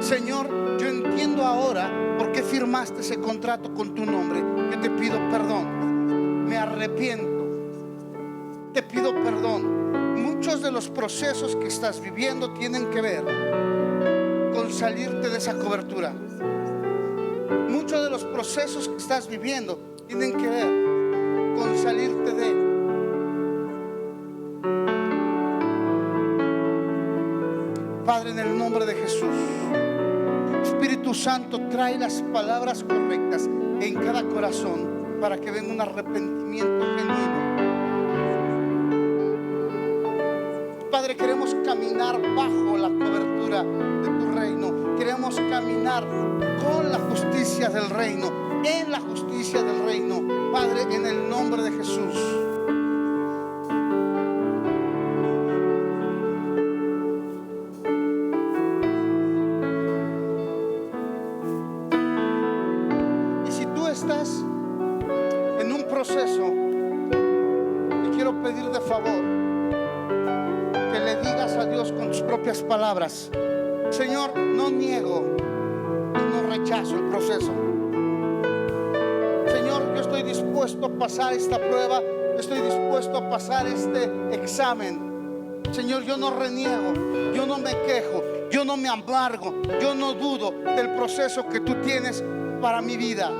Señor, yo entiendo ahora por qué firmaste ese contrato con tu nombre. Yo te pido perdón. Me arrepiento. Te pido perdón. Muchos de los procesos que estás viviendo tienen que ver con salirte de esa cobertura. Muchos de los procesos que estás viviendo tienen que ver con salirte de. Padre, en el nombre de Jesús, Espíritu Santo, trae las palabras correctas en cada corazón para que venga un arrepentimiento genuino. Padre, queremos caminar bajo la cobertura de tu reino. Queremos caminar con la justicia del reino, en la justicia del reino. Padre, en el nombre de Jesús. Y si tú estás en un proceso, te quiero pedir de favor que le digas a Dios con tus propias palabras: Señor, no niego y no rechazo el proceso. Señor, yo estoy dispuesto a pasar esta prueba, estoy dispuesto a pasar este examen. Señor, yo no reniego, yo no me quejo, yo no me amargo, yo no dudo del proceso que tú tienes para mi vida.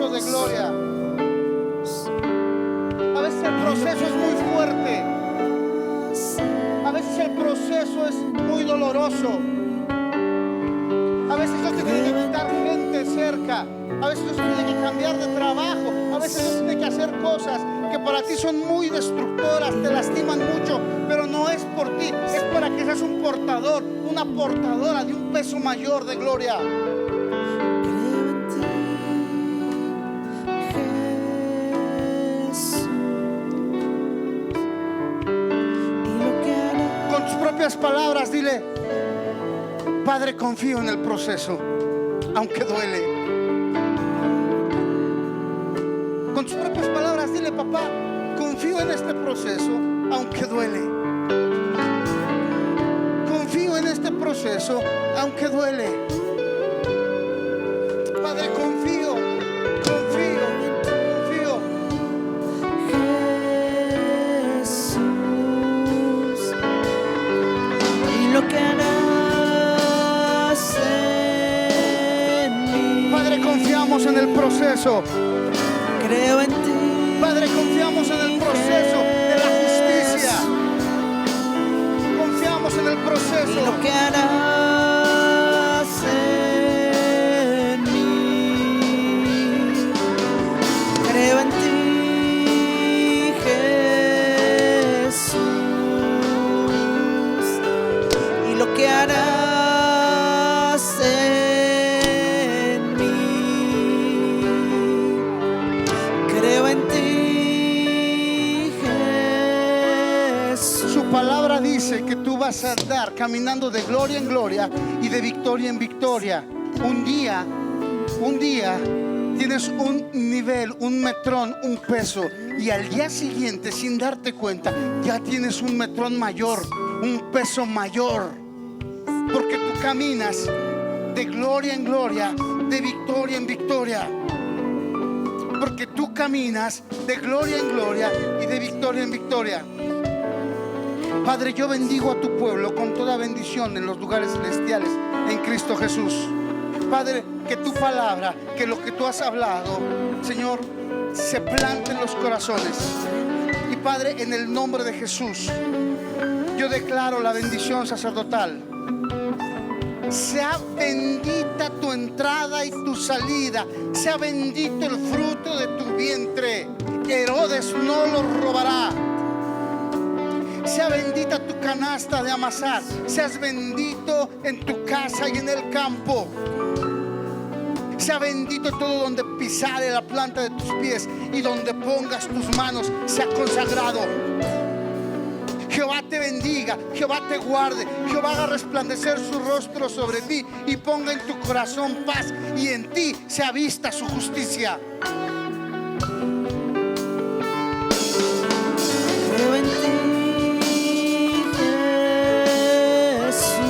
De gloria. A veces el proceso es muy fuerte, a veces el proceso es muy doloroso, a veces Dios te tiene que quitar gente cerca, a veces Dios tiene que cambiar de trabajo, a veces Dios tiene que hacer cosas que para ti son muy destructoras, te lastiman mucho, pero no es por ti, es para que seas un portador, una portadora de un peso mayor de gloria. Palabras, dile: Padre, confío en el proceso, aunque duele. Con tus propias palabras, dile: papá, confío en este proceso, aunque duele. Confío proceso, aunque duele. Padre, confío. Jesús, y lo que harás en mí. Padre, confiamos en el proceso. Creo en ti. Padre, confiamos en el proceso de la justicia. Confiamos en el proceso. Y lo que harás en mí. Creo en ti, Jesús, y lo que harás en mí. Creo en ti, Jesús. Su palabra dice que tú vas a andar caminando de gloria en gloria y de victoria en victoria. Un día tienes un nivel, un metrón, un peso, y al día siguiente, sin darte cuenta, ya tienes un metrón mayor, un peso mayor, porque tú caminas de gloria en gloria, de victoria en victoria. Porque tú caminas de gloria en gloria y de victoria en victoria. Padre, yo bendigo a tu pueblo con toda bendición en los lugares celestiales en Cristo Jesús. Padre, que tu palabra, que lo que tú has hablado, Señor, se plante en los corazones. Y Padre, en el nombre de Jesús, yo declaro la bendición sacerdotal. Sea bendita tu entrada y tu salida. Sea bendito el fruto de tu vientre. Herodes no lo robará. Sea bendita tu canasta de amasar. Seas bendito en tu casa y en el campo. Sea bendito todo donde pisare la planta de tus pies y donde pongas tus manos, sea consagrado. Jehová te bendiga, Jehová te guarde, Jehová haga resplandecer su rostro sobre ti y ponga en tu corazón paz, y en ti sea vista su justicia. Creo en ti, Jesús,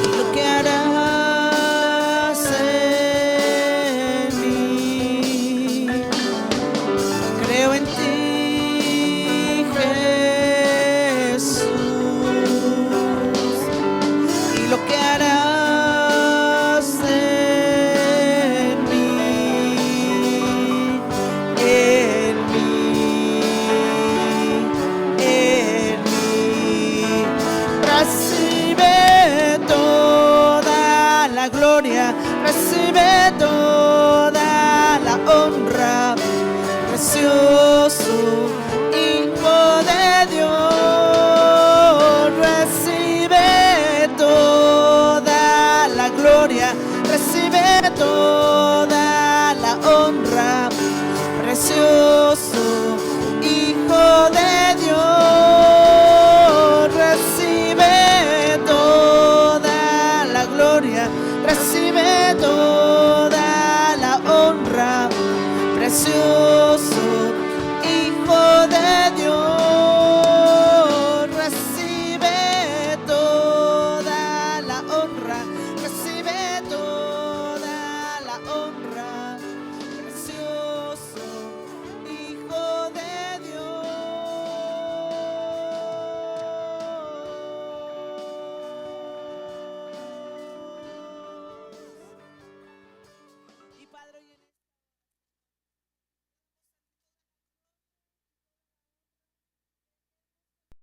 y lo que harás en mí. Creo en ti, Jesús, y lo que harás en mí. Recibe toda la gloria, recibe toda la honra, precioso Hijo de Dios. Recibe toda la gloria, recibe toda la honra, precioso Hijo de Dios. Recibe toda la gloria, recibe toda la honra, precioso